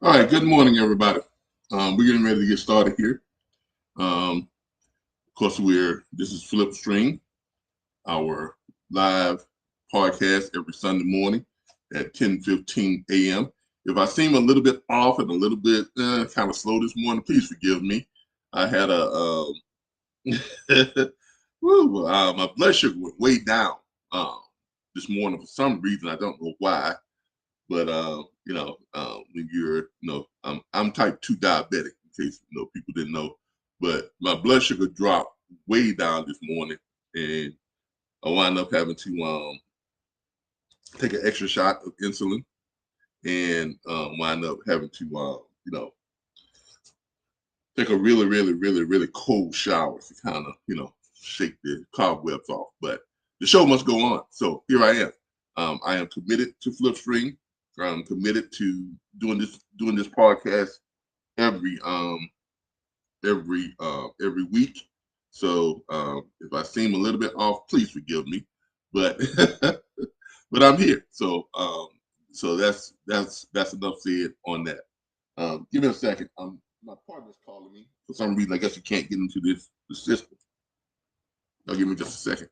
All right, good morning, everybody. We're getting ready to get started here. Of course, this is Flip Stream, our live podcast every Sunday morning at 10:15 a.m. If I seem a little bit off and a little bit kind of slow this morning, please forgive me. I had my blood sugar went way down this morning for some reason. I don't know why. But when I'm type 2 diabetic, in case people didn't know. But my blood sugar dropped way down this morning, and I wound up having to take an extra shot of insulin, and wind up having to take a really, really, really, really cold shower to kind of shake the cobwebs off. But the show must go on, so here I am. I am committed to Flipstream. I'm committed to doing this podcast every week. So if I seem a little bit off, please forgive me. But but I'm here. So that's enough said on that. Give me a second. My partner's calling me for some reason. I guess you can't get into the system. Now give me just a second.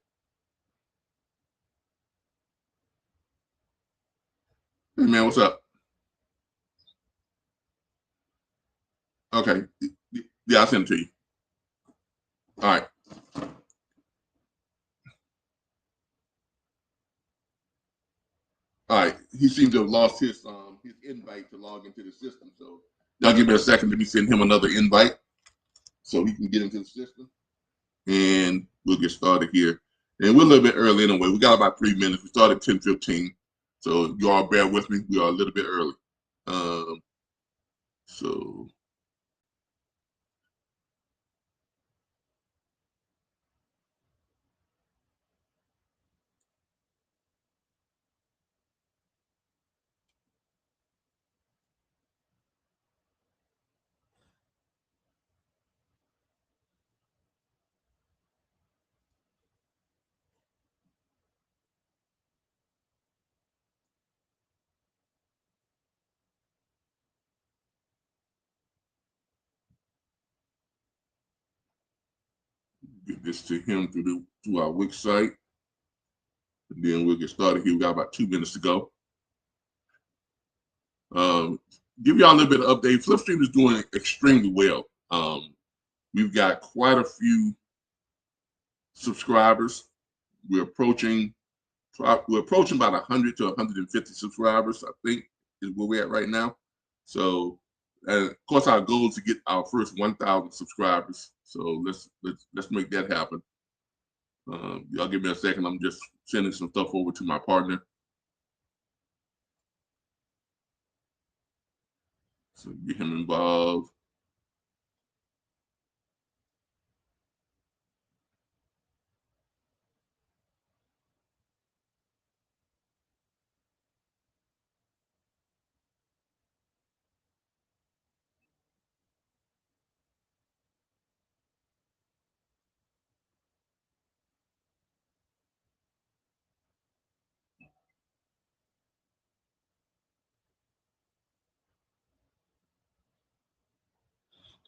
Hey man, what's up? Okay. Yeah, I'll send it to you. All right. All right. He seems to have lost his invite to log into the system. So y'all give me a second. Let me send him another invite so he can get into the system. And we'll get started here. And we're a little bit early anyway. We got about 3 minutes. We started 10:15. So you all bear with me. We are a little bit early. So get this to him through our Wix site. And then we'll get started here. We got about 2 minutes to go. Give y'all a little bit of update. Flipstream is doing extremely well. We've got quite a few subscribers. We're approaching about 100 to 150 subscribers, I think, is where we're at right now. So, and of course, our goal is to get our first 1,000 subscribers. So let's make that happen. Y'all give me a second. I'm just sending some stuff over to my partner. So get him involved.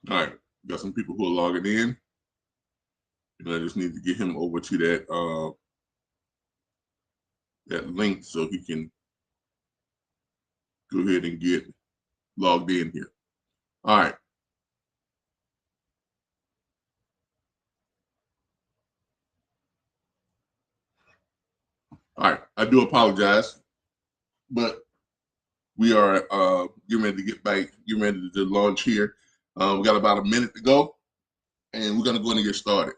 All right, got some people who are logging in. And I just need to get him over to that link so he can go ahead and get logged in here. All right. All right. I do apologize, but we are getting ready to get ready to launch here. We got about a minute to go, and we're going to go and get started.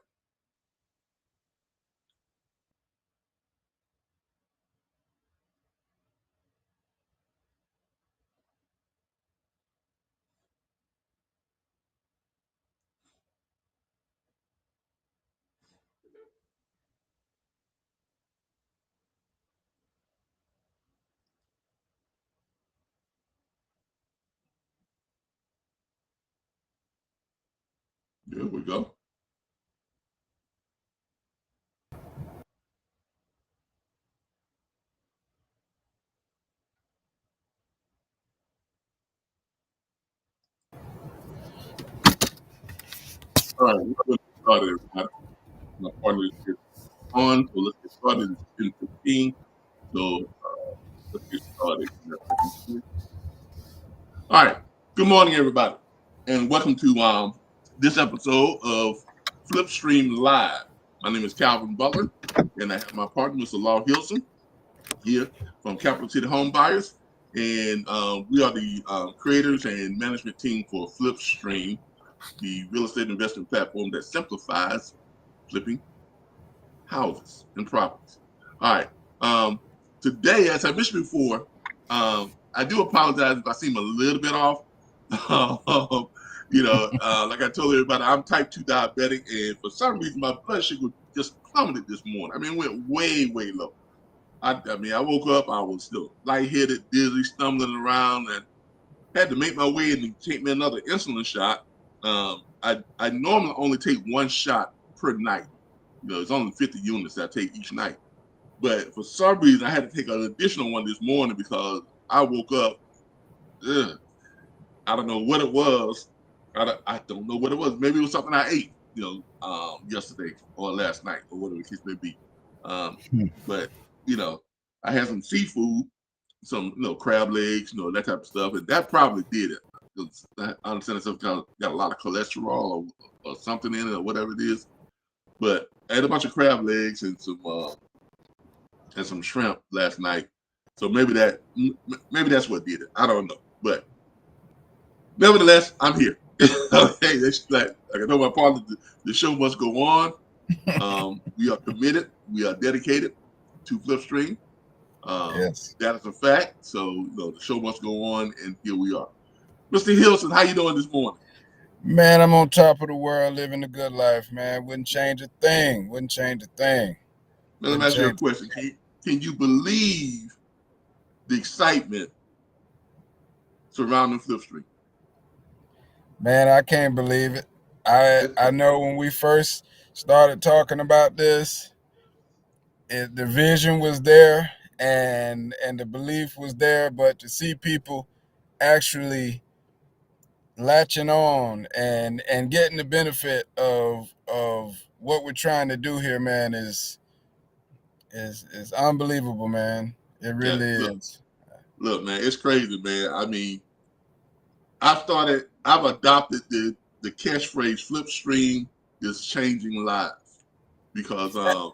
There we go. All right, we're going to start everybody. My partner is on, so let's get started. It's 10:15, so let's get started. All right, good morning, everybody, and welcome to this episode of Flipstream Live. My name is Calvin Butler, and I have my partner, Mr. Law Hilson, here from Capital City Home Buyers, and we are the creators and management team for Flipstream, the real estate investment platform that simplifies flipping houses and properties. All right. Today, as I mentioned before, I do apologize if I seem a little bit off. Like I told everybody, I'm type 2 diabetic, and for some reason, my blood sugar just plummeted this morning. I mean, it went way, way low. I woke up, I was still lightheaded, dizzy, stumbling around, and had to make my way in and take me another insulin shot. I normally only take one shot per night. It's only 50 units that I take each night. But for some reason, I had to take an additional one this morning because I woke up. I don't know what it was. I don't know what it was. Maybe it was something I ate, yesterday or last night or whatever the case may be. But I had some seafood, some crab legs, that type of stuff, and that probably did it. I understand it's got a lot of cholesterol or something in it or whatever it is. But I had a bunch of crab legs and some shrimp last night, so maybe that's what did it. I don't know, but nevertheless, I'm here. Okay, that's like I told my partner, the show must go on. We are committed. We are dedicated to Flipstream. Yes, that is a fact. So the show must go on, and here we are. Mr. Hilson, how you doing this morning? man, I'm on top of the world, living the good life, man. Wouldn't change a thing. Wouldn't change a thing. Let me ask you a question. Can you believe the excitement surrounding Flipstream? Man, I can't believe it. I know when we first started talking about this, the vision was there and the belief was there, but to see people actually latching on and getting the benefit of what we're trying to do here, man, is unbelievable, man. It Yeah, really is. look, man, it's crazy, man. I mean, I've adopted the catchphrase "Flipstream is changing lives" because it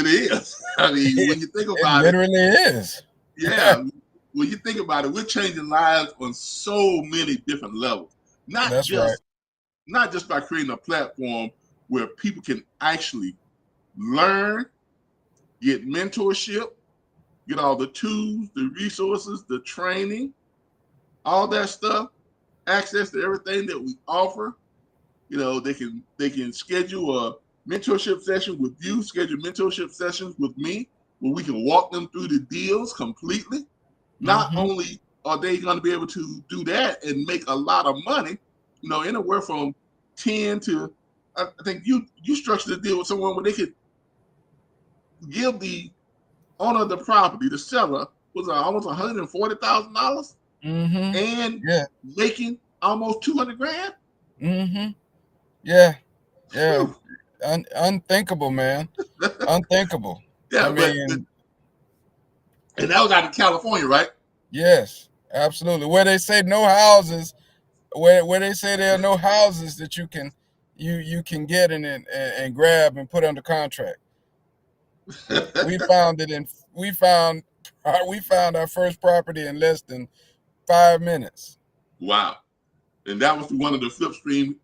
is. I mean, when you think It about it, literally is. yeah, when you think about it, we're changing lives on so many different levels. Not That's right. just not just by creating a platform where people can actually learn, get mentorship, get all the tools, the resources, the training, all that stuff, access to everything that we offer. They can schedule a mentorship session with you, schedule mentorship sessions with me, where we can walk them through the deals completely. Not Mm-hmm. only are they going to be able to do that and make a lot of money, anywhere from 10 to, I think you structured a deal with someone where they could give the owner of the property, the seller, was almost $140,000 Mm-hmm. and Yeah. making almost 200 grand. Mm-hmm. Yeah. Yeah. Whew. Unthinkable, man. Unthinkable. I Yeah, but mean, and that was out in California, right? yes, absolutely. Where they say no houses, where they say there are no houses that you can get and grab and put under contract. We found it in we found our first property in less than 5 minutes. Wow. And that was one of the Flipstream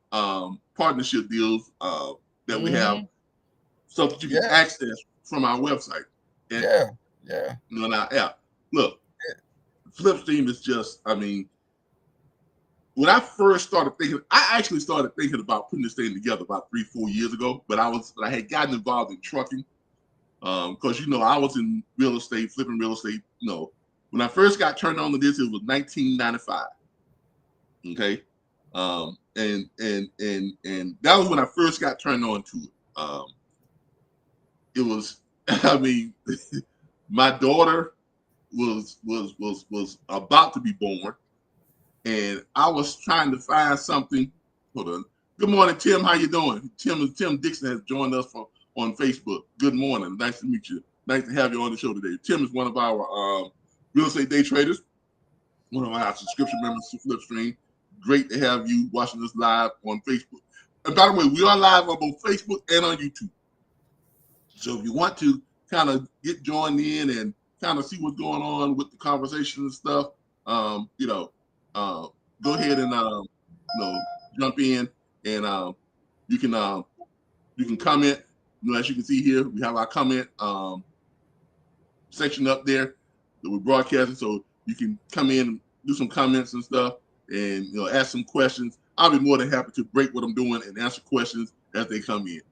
partnership deals that we have, Mm-hmm. so that you can Yeah. access from our website and Yeah. Yeah. on our app. Look, Flipstream is just, I mean, when I first started thinking, I actually started thinking about putting this thing together about 3-4 years ago, but I had gotten involved in trucking because I was in real estate, flipping real estate. When I first got turned on to this, it was 1995. Okay, and that was when I first got turned on to it. It was, I mean, my daughter was about to be born, and I was trying to find something. Hold on, Good morning, Tim. How you doing? Tim Dixon has joined us on Facebook. Good morning. Nice to meet you. Nice to have you on the show today. Tim is one of our real estate day traders, one of our subscription members to Flipstream. Great to have you watching us live on Facebook. And by the way, we are live on both Facebook and on YouTube. So if you want to kind of get joined in and kind of see what's going on with the conversation and stuff, go ahead and jump in, and you can comment. As you can see here, we have our comment section up there that we're broadcasting, so you can come in and do some comments and stuff, and ask some questions. I'll be more than happy to break what I'm doing and answer questions as they come in.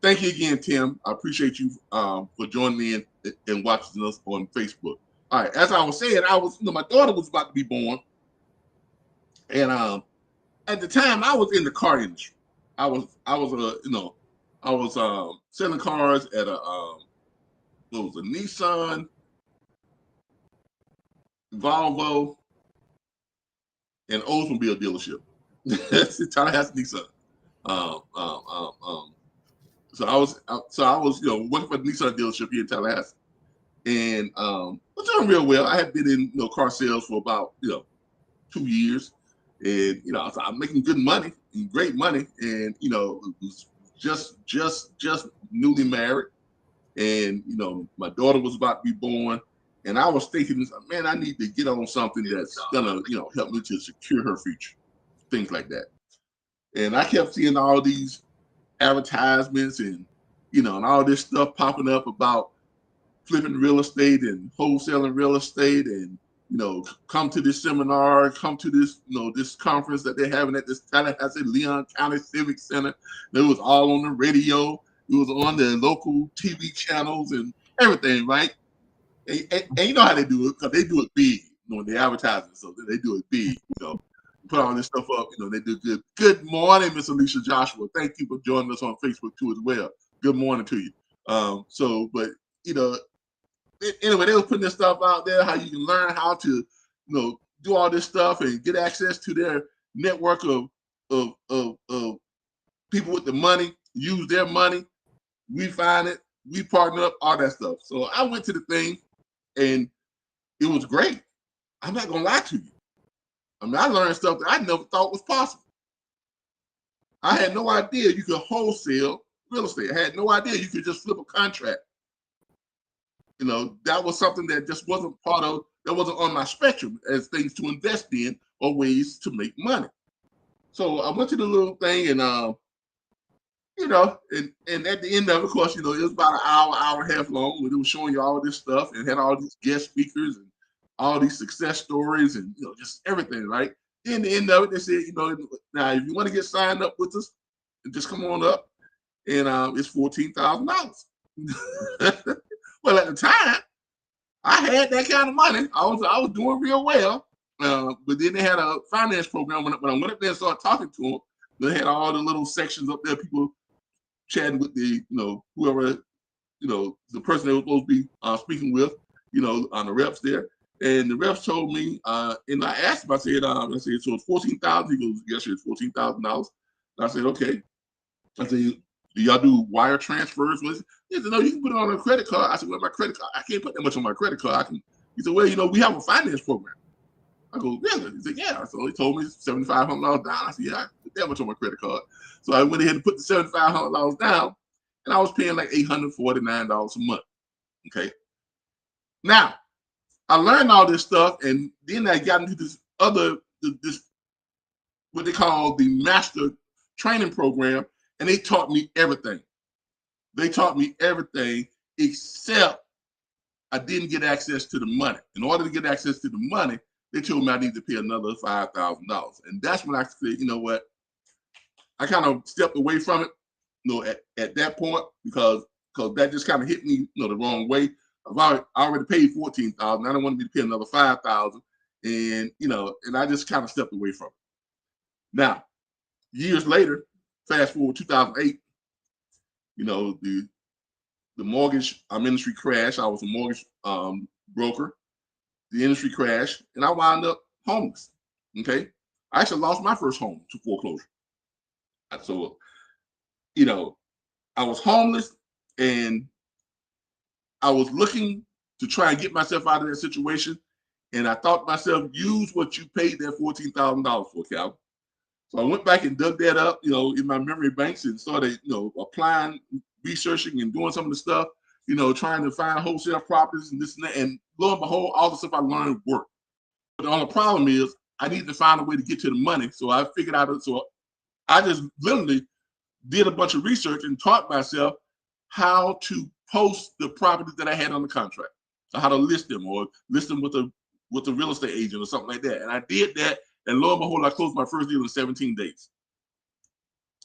Thank you again, Tim. I appreciate you for joining me and watching us on Facebook. All right, as I was saying, my daughter was about to be born, and at the time I was in the car industry. I was selling cars at a Nissan, Volvo, and Oldsmobile dealership. Tallahassee Nissan. So I was working for the Nissan dealership here in Tallahassee, and was doing real well. I had been in car sales for about 2 years, and I'm making good money, great money, and it was just newly married, and my daughter was about to be born, and I was thinking, man, I need to get on something that's gonna help me to secure her future, things like that. And I kept seeing all these advertisements and and all this stuff popping up about flipping real estate and wholesaling real estate, and come to this seminar, come to this this conference that they're having at this Tallahassee Leon County Civic Center. It was all on the radio. It was on the local TV channels and everything, right? And you know how they do it, because they do it big. When they advertise it, so they do it big. Put all this stuff up. They do good. Good morning, Miss Alicia Joshua. Thank you for joining us on Facebook too as well. Good morning to you. Anyway, they were putting this stuff out there, how you can learn how to, do all this stuff and get access to their network of people with the money, use their money. We find it, we partner up, all that stuff. So I went to the thing, and it was great. I'm not gonna lie to you. I mean, I learned stuff that I never thought was possible. I had no idea you could wholesale real estate. I had no idea you could just flip a contract. That was something that just wasn't that wasn't on my spectrum as things to invest in or ways to make money. So I went to the little thing, and and at the end of it, of course, it was about an hour and a half long, when it was showing you all this stuff and had all these guest speakers and all these success stories and just everything, right? In the end of it, they said, now if you want to get signed up with us, just come on up, and it's $14,000. Well, at the time, I had that kind of money. I was doing real well. But then they had a finance program. When I went up there and started talking to them, they had all the little sections up there, people chatting with the, whoever, the person they were supposed to be speaking with, on the reps there. And the reps told me, and I asked him, I said, so it's $14,000. He goes, yes, it's $14,000. I said, okay. I said, do y'all do wire transfers? He said, no, you can put it on a credit card. I said, well, my credit card, I can't put that much on my credit card. He said, well, we have a finance program. I go, really? He said, yeah. So he told me $7,500 down. I said, yeah, I put that much on my credit card. So I went ahead and put the $7,500 down, and I was paying like $849 a month. Okay. Now, I learned all this stuff, and then I got into this what they call the master training program, and they taught me everything. They taught me everything except I didn't get access to the money. In order to get access to the money, they told me I need to pay another $5,000. And that's when I said, you know what? I kind of stepped away from it, at that point, because that just kind of hit me, the wrong way. I already paid $14,000. I don't want to be paying another $5,000, and and I just kind of stepped away from it. Now, years later, fast forward 2008, the mortgage industry crashed. I was a mortgage broker. The industry crashed, and I wound up homeless. Okay, I actually lost my first home to foreclosure. So, you know, I was homeless and I was looking to try and get myself out of that situation. And I thought to myself, use what you paid that $14,000 for, Cal. So I went back and dug that up, in my memory banks and started, applying, researching and doing some of the stuff, trying to find wholesale properties and this and that. And lo and behold, all the stuff I learned worked. But the only problem is I need to find a way to get to the money. So I figured out, so I just literally did a bunch of research and taught myself how to post the properties that I had on the contract. So how to list them or list them with a real estate agent or something like that. And I did that. And lo and behold, I closed my first deal in 17 days.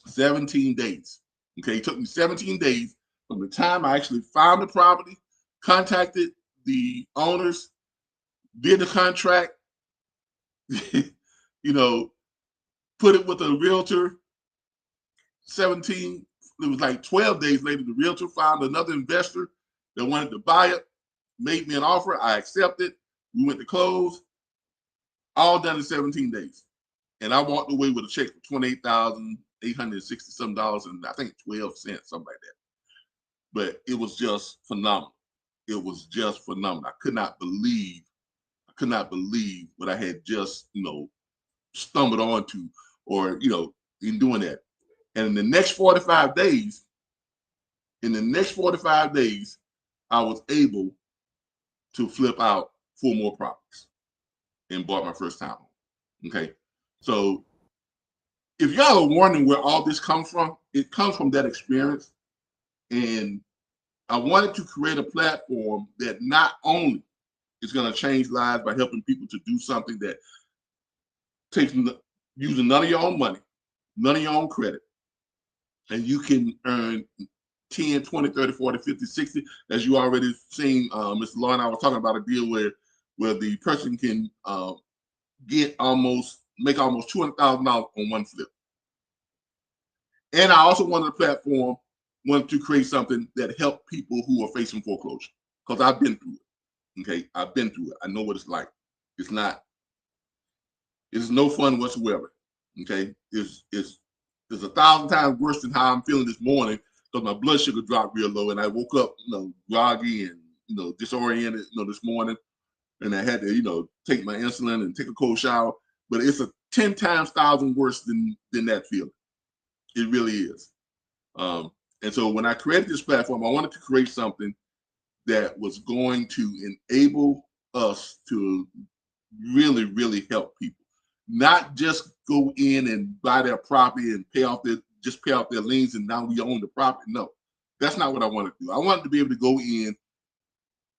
17 days. Okay, it took me 17 days from the time I actually found the property, contacted the owners, did the contract, put it with a realtor. 17, it was like 12 days later, the realtor found another investor that wanted to buy it, made me an offer. I accepted. We went to close, all done in 17 days. And I walked away with a check for $28,860 and I think 12 cents, something like that. But it was just phenomenal. It was just phenomenal. I could not believe what I had just, stumbled onto or, in doing that. And in the next 45 days, I was able to flip out 4 more properties and bought my first time home. Okay. So if y'all are wondering where all this comes from, it comes from that experience. And I wanted to create a platform that not only is going to change lives by helping people to do something that takes using none of your own money, none of your own credit, and you can earn 10, 20, 30, 40, 50, 60, as you already seen, Mr. Law and I was talking about a deal where the person can make almost $200,000 on one flip. And I also wanted to create something that helped people who are facing foreclosure, because I've been through it. Okay, I've been through it. I know what it's like. It's no fun whatsoever. Okay, it's 1,000 times worse than how I'm feeling this morning, because my blood sugar dropped real low and I woke up, groggy and disoriented, this morning, and I had to, take my insulin and take a cold shower. But it's a 10 times 1,000 worse than that feeling. It really is. And so when I created this platform, I wanted to create something that was going to enable us to really, really help people. Not just go in and buy their property and pay off their liens and now we own the property. No, that's not what I wanted to do. I wanted to be able to go in,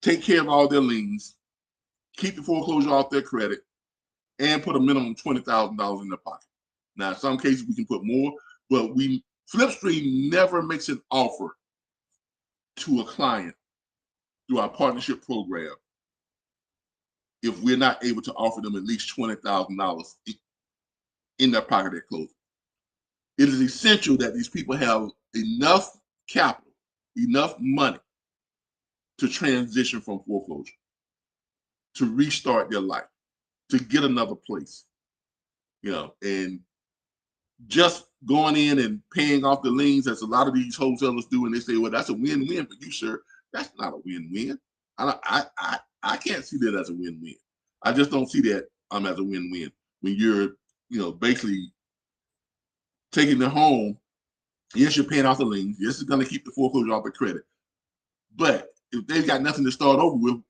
take care of all their liens, keep the foreclosure off their credit, and put a minimum $20,000 in their pocket. Now, in some cases we can put more, but Flipstream never makes an offer to a client through our partnership program if we're not able to offer them at least $20,000 in their pocket at closing. It is essential that these people have enough capital, enough money to transition from foreclosure, to restart their life, to get another place, and just going in and paying off the liens, as a lot of these wholesalers do, and they say, well, that's a win-win for you, sir. That's not a win-win. I can't see that as a win-win. I just don't see that as a win-win when you're, basically taking the home. Yes, you're paying off the liens. Yes, it's going to keep the foreclosure off the credit. But if they've got nothing to start over with,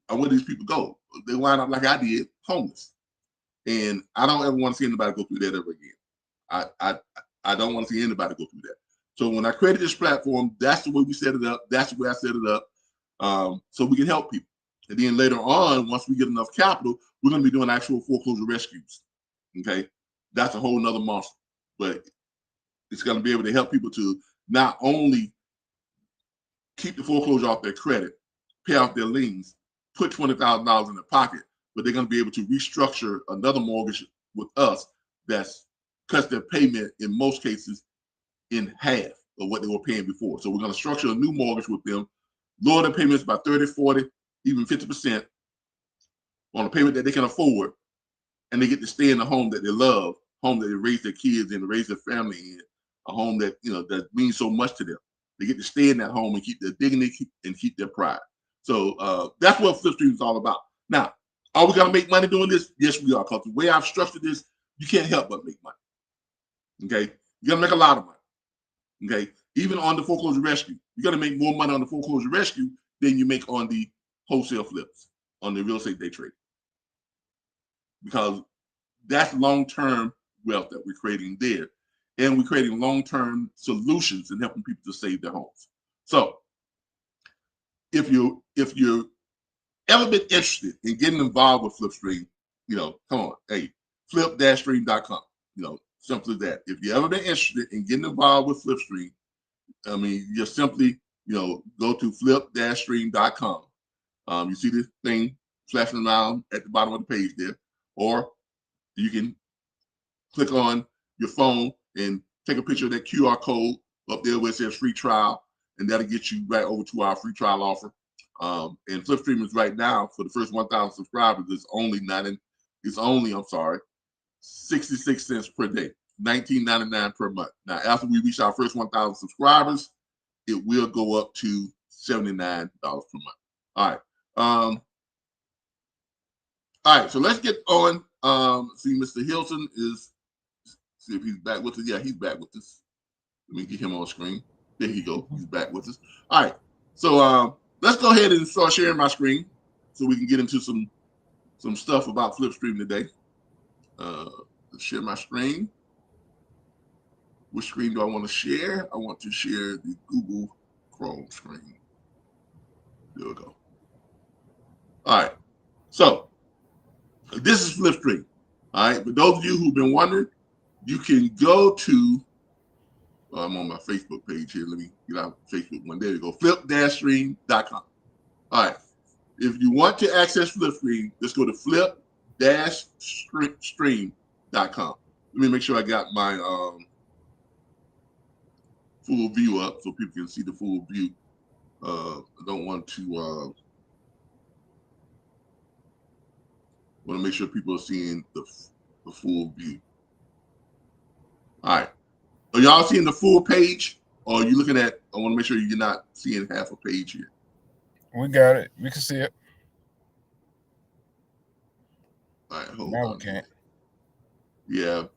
where do these people go? They wind up like I did, homeless. And I don't ever want to see anybody go through that ever again. I don't want to see anybody go through that. So when I created this platform, that's the way we set it up. That's the way I set it up, so we can help people. And then later on, once we get enough capital, we're going to be doing actual foreclosure rescues. Okay, that's a whole nother monster. But it's going to be able to help people to not only keep the foreclosure off their credit, pay off their liens, put $20,000 in their pocket, but they're going to be able to restructure another mortgage with us that's cuts their payment in most cases in half of what they were paying before. So we're going to structure a new mortgage with them, lower their payments by 30, 40, even 50% on a payment that they can afford, and they get to stay in the home that they love, home that they raise their kids in, raise their family in, a home that, you know, that means so much to them. They get to stay in that home and keep their dignity and keep their pride. So that's what Flipstream is all about. Now, are we gonna make money doing this? Yes, we are. Because the way I've structured this, you can't help but make money. Okay, you're gonna make a lot of money. Okay, even on the foreclosure rescue, you're gonna make more money on the foreclosure rescue than you make on the wholesale flips, on the real estate day trade, because that's long-term wealth that we're creating there, and we're creating long-term solutions and helping people to save their homes. So if you're ever been interested in getting involved with Flipstream, you know, come on, hey, flip-stream.com. You know, simply that. If you ever been interested in getting involved with Flipstream, I mean, just simply, you know, go to flip-stream.com. You see this thing flashing around at the bottom of the page there, or you can click on your phone and take a picture of that QR code up there where it says free trial, and that'll get you right over to our free trial offer. And Flipstream is right now for the first 1,000 subscribers. It's only 66 cents per day, $19.99 per month. Now, after we reach our first 1,000 subscribers, it will go up to $79 per month. All right. All right. So let's get on. See, Mr. Hilton is. See if he's back with us. Yeah, he's back with us. Let me get him on screen. There he go. He's back with us. All right. So let's go ahead and start sharing my screen so we can get into some stuff about Flipstream today. Let's share my screen. Which screen do I want to share? I want to share the Google Chrome screen. There we go. All right. So this is Flipstream. All right. For those of you who've been wondering, you can go to, I'm on my Facebook page here. Let me get out Facebook one. There you go. flip-stream.com. All right. If you want to access Flipstream, just go to flip-stream.com. Let me make sure I got my full view up so people can see the full view. I don't want to want to make sure people are seeing the full view. All right. Are y'all seeing the full page, or are you looking at? I want to make sure you're not seeing half a page here. We got it. We can see it. All right, hold now on. We can't. Yeah,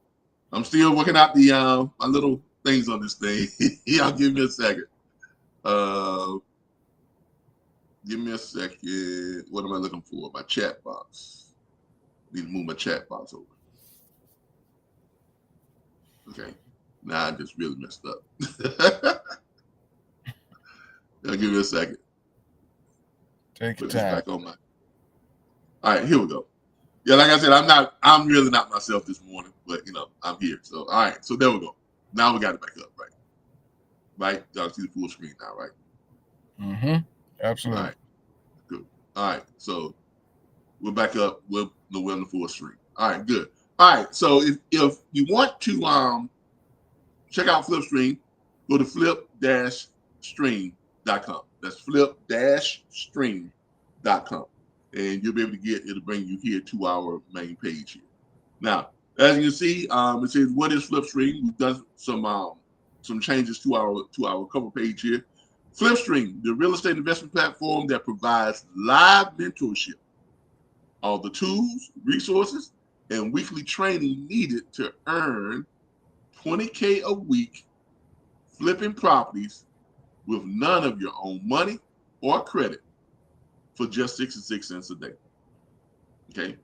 I'm still working out the my little things on this thing. Y'all give me a second. Give me a second. What am I looking for? My chat box. Need to move my chat box over. Okay. Nah, I just really messed up. I'll give me a second. Take your Put this time. back on my. All right, here we go. Yeah, like I said, I'm really not myself this morning, but you know, I'm here. So all right, so there we go. Now we got it back up, right? Right? Y'all see the full screen now, right? Mm-hmm. Absolutely. All right. Good. All right. So we're back up. We're on the full screen. All right, good. All right. So if you want to check out Flipstream, go to flip-stream.com. That's flip-stream.com. And you'll be able to it'll bring you here to our main page here. Now, as you can see, it says, what is Flipstream? We've done some changes to our cover page here. Flipstream, the real estate investment platform that provides live mentorship, all the tools, resources, and weekly training needed to earn $20K a week flipping properties with none of your own money or credit for just 66 cents a day. Okay.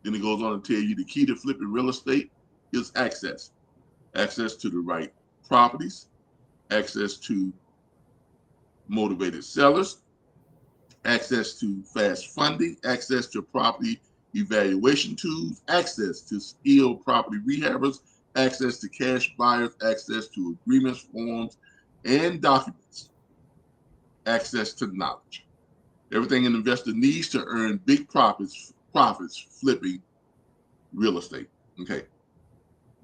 Then it goes on to tell you the key to flipping real estate is access. Access to the right properties, access to motivated sellers, access to fast funding, access to property evaluation tools, access to skilled property rehabbers, access to cash buyers, access to agreements, forms, and documents, access to knowledge. Everything an investor needs to earn big profits flipping real estate. Okay.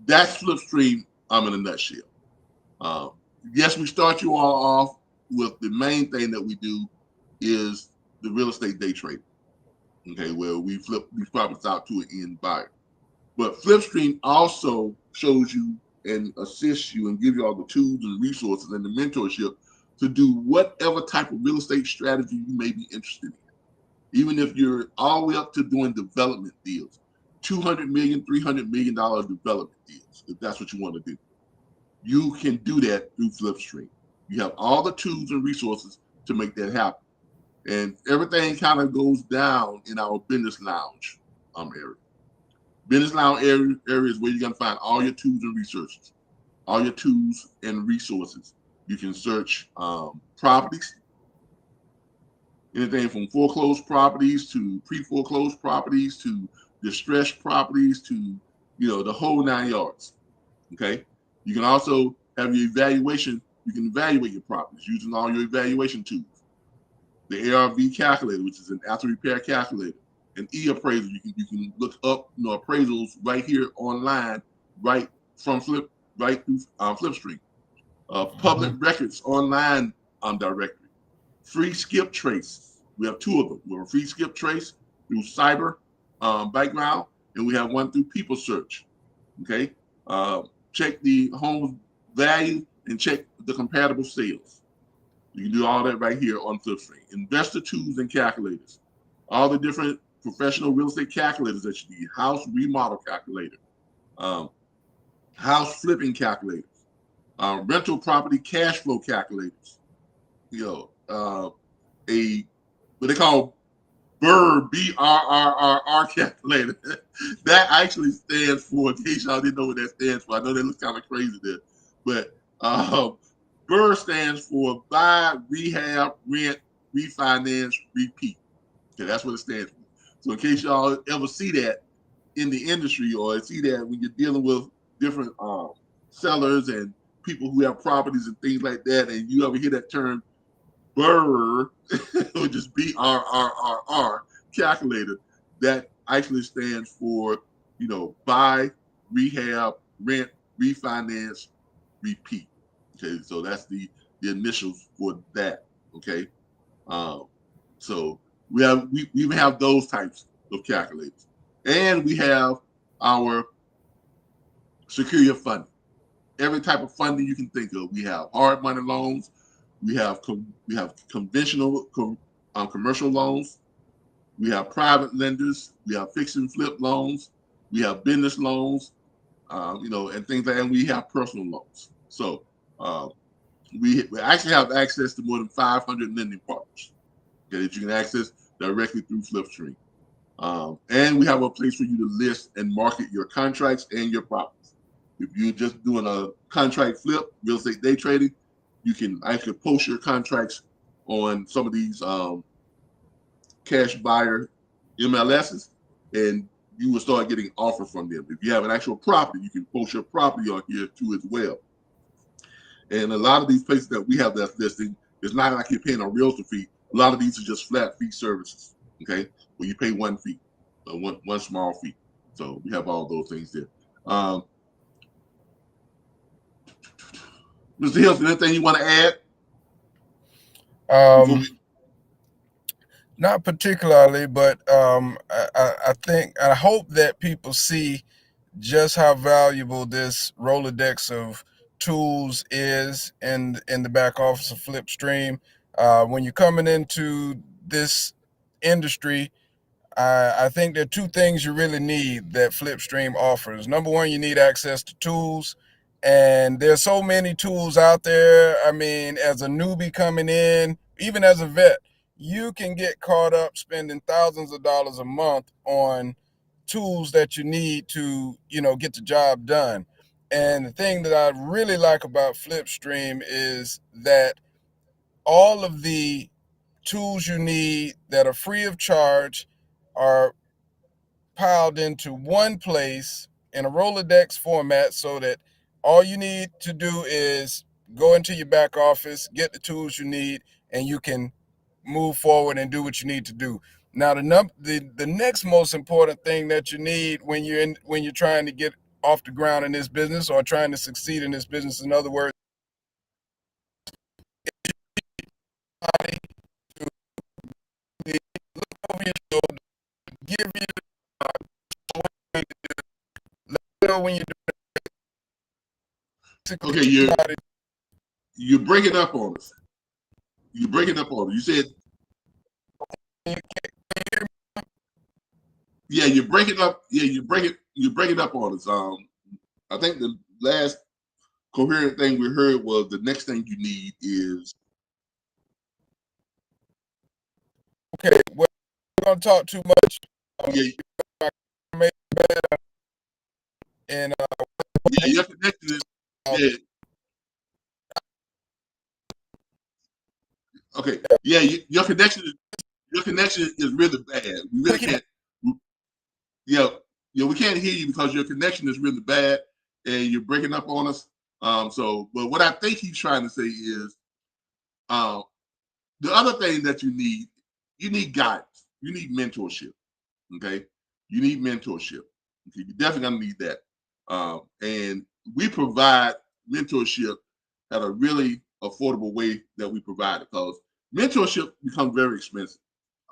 That's Flipstream in a nutshell. Yes, we start you all off with the main thing that we do is the real estate day trading. Okay, where we flip these properties out to an end buyer. But Flipstream also shows you and assist you and give you all the tools and resources and the mentorship to do whatever type of real estate strategy you may be interested in. Even if you're all the way up to doing development deals, $200 million, $300 million development deals, if that's what you want to do. You can do that through Flipstream. You have all the tools and resources to make that happen. And everything kind of goes down in our business lounge area. Business lounge area is where you're going to find all your tools and resources, all your tools and resources. You can search properties, anything from foreclosed properties to pre-foreclosed properties to distressed properties to, the whole 9 yards. Okay. You can also have your evaluation. You can evaluate your properties using all your evaluation tools. The ARV calculator, which is an after repair calculator, an e-appraisal. You can look up appraisals right here online, right from right through Flipstream. Public records online directory. Free skip trace. We have 2 of them. We have a free skip trace through cyber background, and we have one through people search. Okay. Check the home value and check the compatible sales. You can do all that right here on Flipstream. Investor tools and calculators. All the different professional real estate calculators that you need. House remodel calculator. House flipping calculators. Rental property cash flow calculators. A what they call BRRRR, BRRRR calculator. That actually stands for, in case y'all didn't know what that stands for. I know that looks kind of crazy there, but BRRRR stands for buy, rehab, rent, refinance, repeat. Okay, that's what it stands for. So in case y'all ever see that in the industry, or see that when you're dealing with different sellers and people who have properties and things like that, and you ever hear that term BRRRR, which is BRRRR calculator, that actually stands for, buy, rehab, rent, refinance, repeat. Okay, so that's the initials for that. Okay, so we even have those types of calculators, and we have our secure your funding. Every type of funding you can think of. We have hard money loans. We have conventional commercial loans. We have private lenders. We have fix and flip loans. We have business loans, and things like that. And we have personal loans. So we actually have access to more than 500 lending partners, okay, that you can access directly through Flipstream. And we have a place for you to list and market your contracts and your properties. If you're just doing a contract flip, real estate day trading, you can actually post your contracts on some of these cash buyer MLSs, and you will start getting offers from them. If you have an actual property, you can post your property on here too as well. And a lot of these places that we have that listing, it's not like you're paying a realtor fee. A lot of these are just flat fee services, okay, where you pay one fee, one small fee. So we have all those things there. Mr. Hilton, anything you want to add? Not particularly, but I think, I hope that people see just how valuable this Rolodex of tools is in the back office of Flipstream. When you're coming into this industry, I think there are 2 things you really need that Flipstream offers. Number one, you need access to tools. And there's so many tools out there. I mean, as a newbie coming in, even as a vet, you can get caught up spending thousands of dollars a month on tools that you need to, get the job done. And the thing that I really like about Flipstream is that all of the tools you need that are free of charge are piled into one place in a Rolodex format, so that all you need to do is go into your back office, get the tools you need, and you can move forward and do what you need to do. Now, the next most important thing that you need when you're trying to get off the ground in this business, or trying to succeed in this business, in other words, look over your shoulder, give you, let you know when you're doing, basically Okay, you're breaking up on us. You're breaking up on us. You said, yeah, you're breaking up. Yeah, you're breaking up on us. I think the last coherent thing we heard was the next thing you need is. Okay, well, we're gonna talk too much. Yeah, And yeah, your connection is. Yeah, okay. Yeah, your connection is really bad. We really can't. Yeah, yeah, we can't hear you because your connection is really bad and you're breaking up on us. But what I think he's trying to say is, uh, the other thing that you need guidance. You need mentorship. Okay, you need mentorship. Okay, you definitely gonna need that. And we provide mentorship at a really affordable way that we provide it, because mentorship becomes very expensive.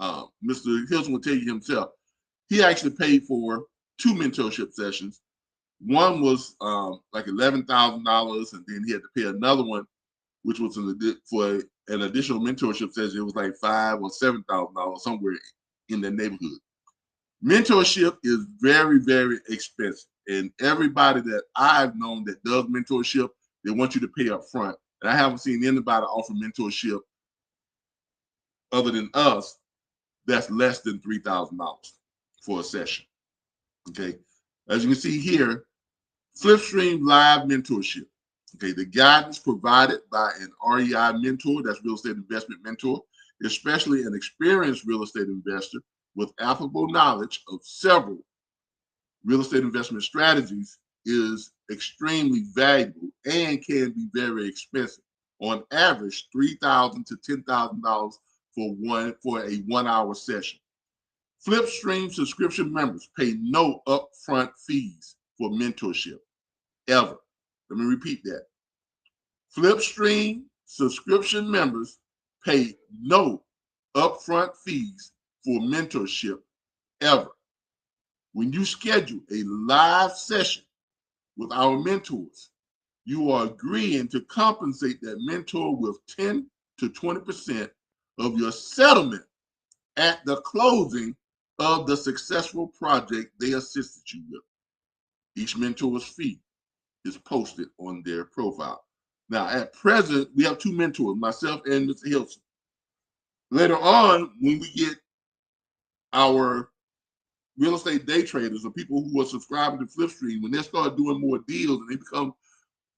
Mr. Hilton will tell you himself. He actually paid for two mentorship sessions. One was like $11,000, and then he had to pay another one, which was for an additional mentorship session. It was like $5,000 or $7,000, somewhere in that neighborhood. Mentorship is very, very expensive, and everybody that I've known that does mentorship, they want you to pay up front. And I haven't seen anybody offer mentorship other than us that's less than $3,000 for a session. Okay, as you can see here, Flipstream Live Mentorship. Okay, the guidance provided by an REI mentor, that's real estate investment mentor, especially an experienced real estate investor with applicable knowledge of several real estate investment strategies, is extremely valuable and can be very expensive. On average, $3,000 to $10,000 for a 1 hour session. Flipstream subscription members pay no upfront fees for mentorship ever. Let me repeat that. Flipstream subscription members pay no upfront fees for mentorship ever. When you schedule a live session with our mentors, you are agreeing to compensate that mentor with 10 to 20% of your settlement at the closing of the successful project they assisted you with. Each mentor's fee is posted on their profile. Now, at present, we have two mentors, myself and Mr. Hilton. Later on, when we get our real estate day traders or people who are subscribing to Flipstream, when they start doing more deals and they become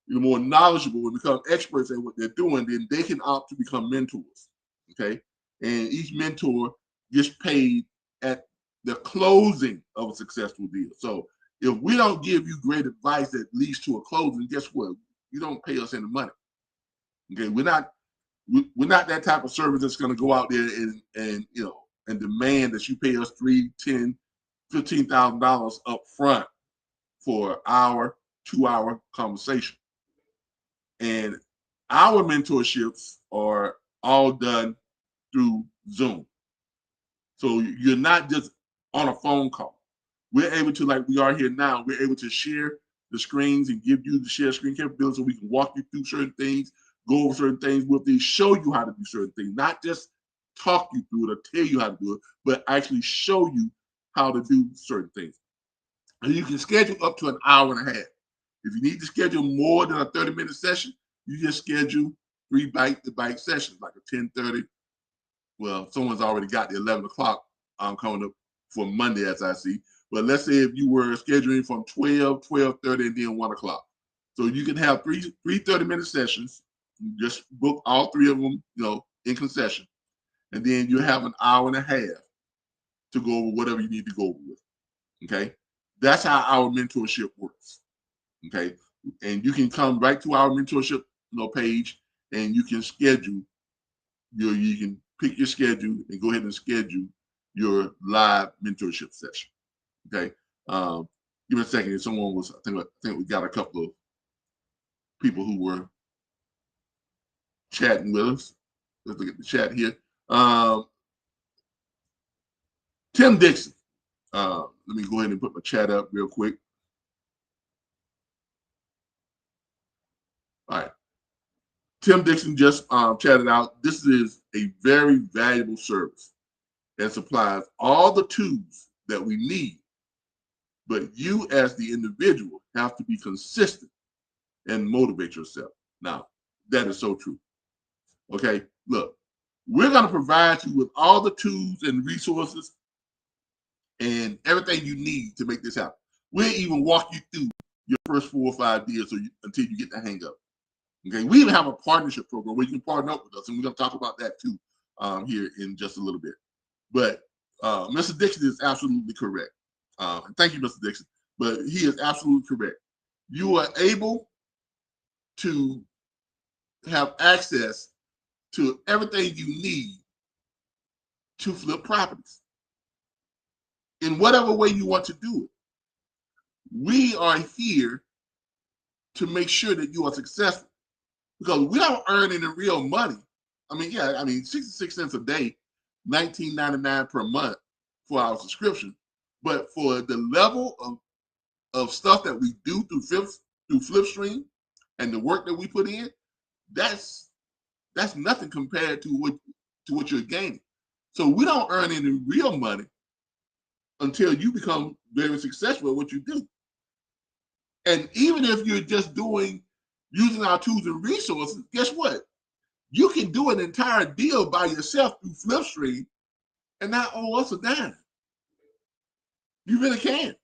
more knowledgeable and become experts at what they're doing, then they can opt to become mentors. Okay, and each mentor gets paid at the closing of a successful deal. So if we don't give you great advice that leads to a closing, guess what? You don't pay us any money. Okay, we're not that type of service that's going to go out there and and demand that you pay us $3, $10, $15,000 up front for an hour, 2 hour conversation. And our mentorships are all done through Zoom. So you're not just on a phone call. We're able to, like we are here now, we're able to share the screens and give you the share screen capability so we can walk you through certain things, go over certain things with you, show you how to do certain things, not just talk you through it or tell you how to do it, but actually show you how to do certain things. And you can schedule up to an hour and a half. If you need to schedule more than a 30-minute session, you just schedule 3 bite-to-bite sessions, like a 10:30. Well, someone's already got the 11 o'clock coming up for Monday, as I see. But let's say if you were scheduling from 12, 12:30, and then 1 o'clock. So you can have three 30-minute sessions. You just book all three of them, in concession. And then you have an hour and a half to go over whatever you need to go over with. Okay? That's how our mentorship works. Okay? And you can come right to our mentorship page, and you can schedule you can pick your schedule and go ahead and schedule your live mentorship session. Okay. Give me a second. Someone was, I think we got a couple of people who were chatting with us. Let's look at the chat here. Tim Dixon. Let me go ahead and put my chat up real quick. Tim Dixon just chatted out. This is a very valuable service and supplies all the tools that we need. But you as the individual have to be consistent and motivate yourself. Now, that is so true. Okay, look, we're going to provide you with all the tools and resources and everything you need to make this happen. We'll even walk you through your first 4 or 5 deals until you get the hang of it. Okay, we even have a partnership program where you can partner up with us, and we're going to talk about that too here in just a little bit. But Mr. Dixon is absolutely correct. Thank you, Mr. Dixon. But he is absolutely correct. You are able to have access to everything you need to flip properties in whatever way you want to do it. We are here to make sure that you are successful, because we don't earn any real money. I mean, 66 cents a day, $19.99 per month for our subscription. But for the level of stuff that we do through Flipstream and the work that we put in, that's nothing compared to what you're gaining. So we don't earn any real money until you become very successful at what you do. And even if you're just using our tools and resources, guess what? You can do an entire deal by yourself through Flipstream and not owe us a dime. You really can.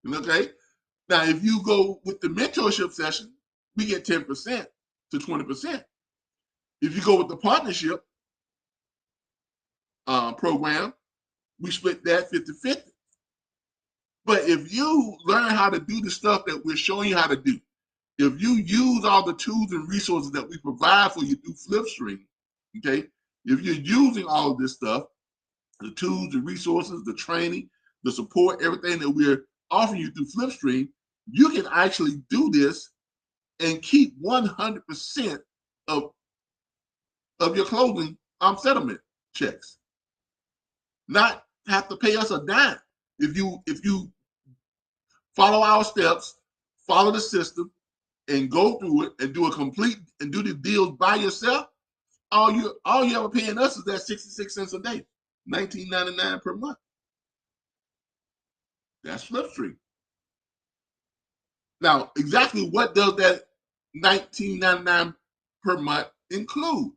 Okay? Now, if you go with the mentorship session, we get 10% to 20%. If you go with the partnership program, we split that 50-50. But if you learn how to do the stuff that we're showing you how to do, if you use all the tools and resources that we provide for you through Flipstream, okay, if you're using all of this stuff, the tools, the resources, the training, the support, everything that we're offering you through Flipstream, you can actually do this and keep 100% of your closing settlement checks. Not have to pay us a dime. If you follow our steps, follow the system, and go through it and do the deals by yourself, all you ever paying us is that 66 cents a day, $19.99 per month. That's Flipstream. Now, exactly what does that $19.99 per month include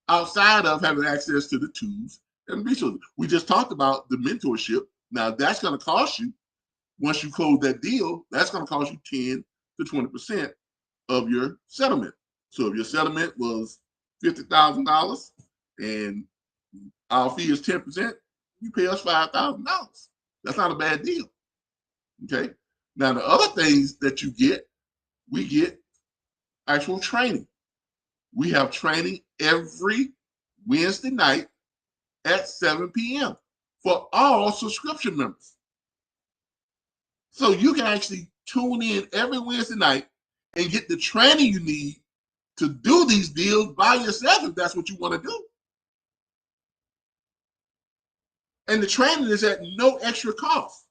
outside of having access to the tools and resources? We just talked about the mentorship. Now, that's going to cost you, once you close that deal, that's going to cost you 10 to 20% of your settlement. So if your settlement was $50,000 and our fee is 10%, you pay us $5,000. That's not a bad deal. Okay. Now, the other things that you get, we get actual training. We have training every Wednesday night at 7 p.m. for all subscription members. So you can actually tune in every Wednesday night and get the training you need to do these deals by yourself if that's what you want to do. And the training is at no extra cost.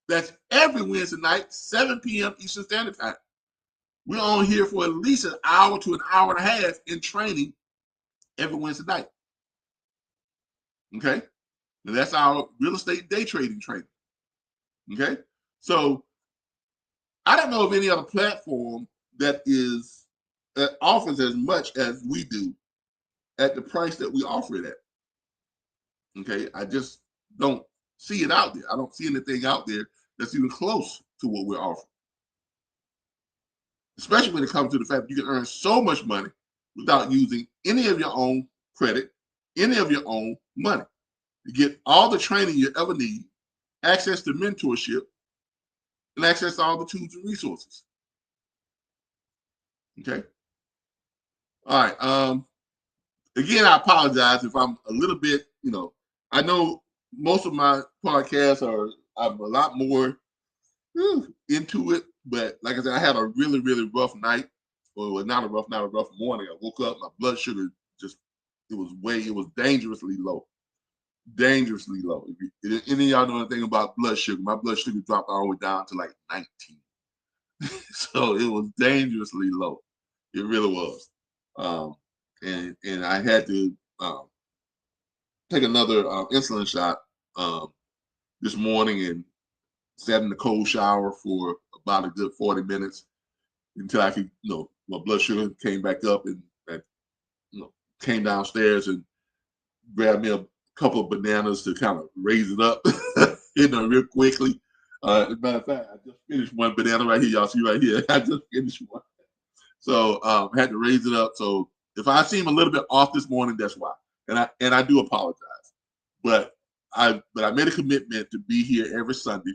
That's every Wednesday night, 7 p.m. Eastern Standard Time. We're on here for at least an hour to an hour and a half in training every Wednesday night. Okay? And that's our real estate day trading training. Okay? So I don't know of any other platform that offers as much as we do at the price that we offer it at. Okay? I just don't see it out there. I don't see anything out there that's even close to what we're offering. Especially when it comes to the fact that you can earn so much money without using any of your own credit, any of your own money. You get all the training you ever need, access to mentorship, and access to all the tools and resources. Okay? All right. Again, I apologize if I'm a little bit, I know most of my podcasts I'm a lot more into it, but like I said, I had a really, really rough night. Well, not a rough night, a rough morning. I woke up, my blood sugar it was dangerously low. Dangerously low. If any of y'all know anything about blood sugar, my blood sugar dropped all the way down to like 19. So it was dangerously low. It really was. And I had to take another insulin shot this morning and sat in the cold shower for about a good 40 minutes until I could, my blood sugar came back up, and came downstairs and grabbed me a couple of bananas to kind of raise it up, real quickly. As a matter of fact, I just finished one banana right here. Y'all see right here. I just finished one. So had to raise it up. So if I seem a little bit off this morning, that's why. And I do apologize. But I made a commitment to be here every Sunday,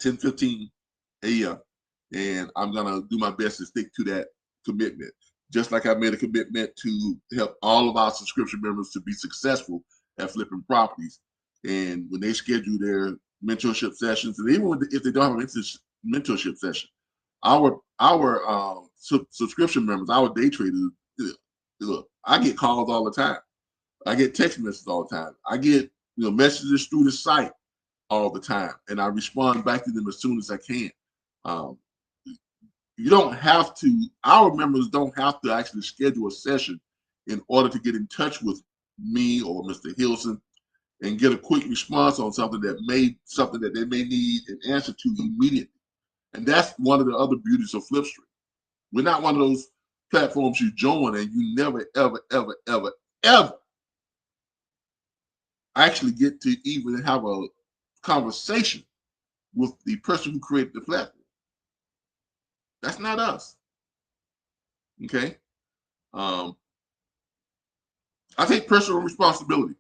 10:15 a.m. And I'm gonna do my best to stick to that commitment. Just like I made a commitment to help all of our subscription members to be successful at flipping properties. And when they schedule their mentorship sessions, and even if they don't have a mentorship session, our subscription members, our day traders, look, I get calls all the time. I get text messages all the time. I get messages through the site all the time, and I respond back to them as soon as I can. You don't have to, our members don't have to actually schedule a session in order to get in touch with me or Mr. Hilson and get a quick response on something that they may need an answer to immediately. And that's one of the other beauties of Flipstream. We're not one of those platforms you join and you never, ever, ever, ever, ever actually get to even have a conversation with the person who created the platform. That's not us. Okay. I take personal responsibility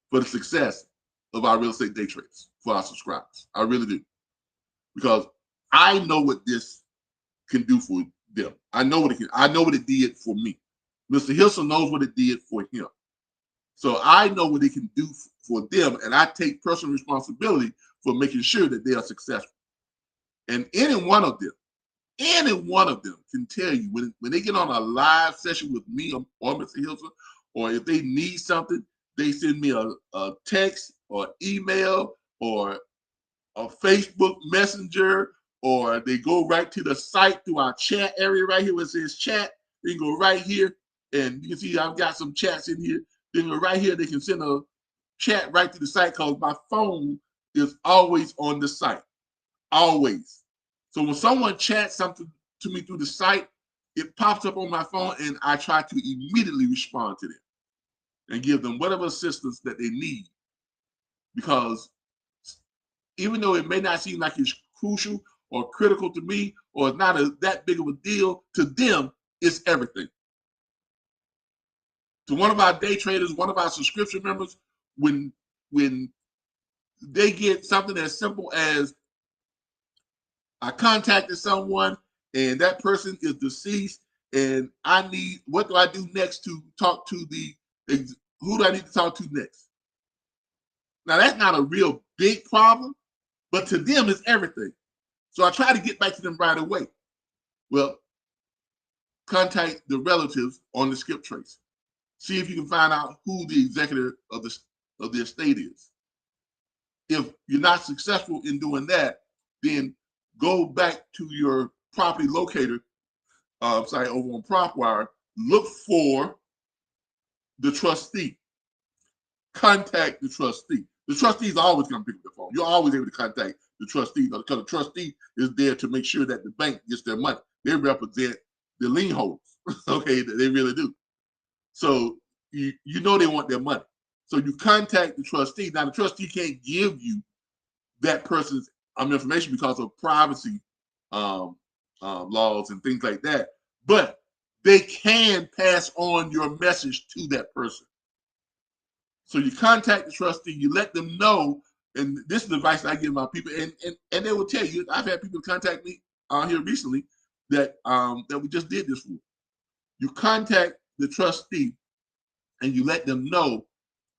for the success of our real estate day trades for our subscribers. I really do. Because I know what this can do for them. I know what it did for me. Mr. Hilson knows what it did for him. So I know what it can do for them, and I take personal responsibility for making sure that they are successful. And any one of them can tell you when they get on a live session with me or Mr. Hilson, or if they need something, they send me a text or email or a Facebook Messenger, or they go right to the site through our chat area right here where it says chat. They can go right here, and you can see I've got some chats in here. They go right here. They can send a chat right to the site because my phone is always on the site, always. So when someone chats something to me through the site, it pops up on my phone, and I try to immediately respond to them and give them whatever assistance that they need. Because even though it may not seem like it's crucial or critical to me, or it's not that big of a deal, to them, it's everything. To one of our day traders, one of our subscription members, when they get something as simple as I contacted someone and that person is deceased, and I need, what do I do next to talk to who do I need to talk to next? Now, that's not a real big problem, but to them, it's everything. So I try to get back to them right away. Well, contact the relatives on the skip trace. See if you can find out who the executor of the estate is. If you're not successful in doing that, then go back to your property locator site over on PropWire. Look for the trustee. Contact the trustee. The trustee is always going to pick up the phone. You're always able to contact the trustee because the trustee is there to make sure that the bank gets their money. They represent the lien holders. Okay, they really do. So you they want their money. So you contact the trustee. Now the trustee can't give you that person's information because of privacy laws and things like that. But they can pass on your message to that person. So you contact the trustee, you let them know, and this is the advice I give my people, and they will tell you. I've had people contact me here recently that we just did this for. You contact the trustee and you let them know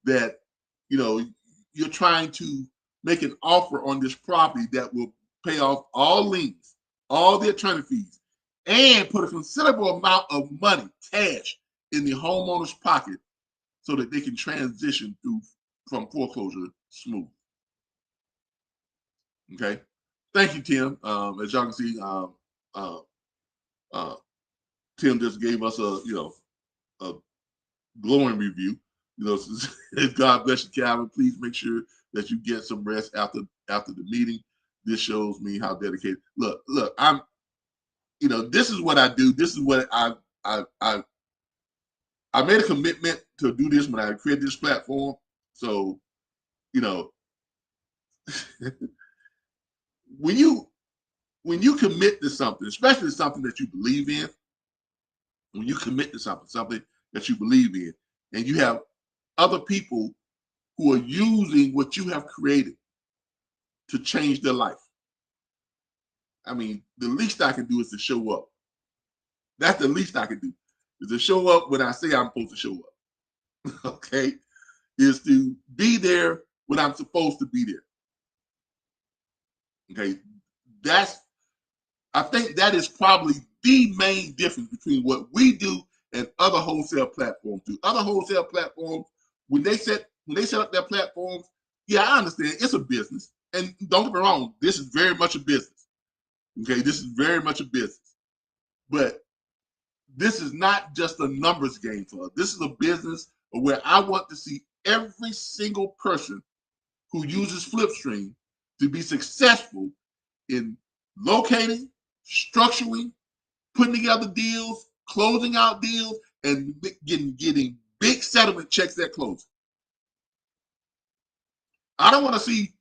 that you're trying to make an offer on this property that will pay off all liens, all the attorney fees, and put a considerable amount of money, cash, in the homeowner's pocket so that they can transition from foreclosure smooth. Okay. Thank you, Tim. As y'all can see, Tim just gave us a glowing review. God bless you, Calvin. Please make sure that you get some rest after the meeting. This shows me how dedicated. Look, I'm. This is what I do. This is what I made a commitment to do this when I created this platform. So, when you commit to something, especially something that you believe in, when you commit to something that you believe in, and you have other people who are using what you have created to change their life. I mean, the least I can do is to show up. That's the least I can do, is to show up when I say I'm supposed to show up. Okay? Is to be there when I'm supposed to be there. Okay? I think that is probably the main difference between what we do and other wholesale platforms do. Other wholesale platforms, when they set up their platforms, yeah, I understand it's a business. And don't get me wrong, this is very much a business. Okay, this is very much a business. But this is not just a numbers game for us. This is a business where I want to see every single person who uses Flipstream to be successful in locating, structuring, putting together deals, closing out deals, and getting big settlement checks at closing. I don't want to see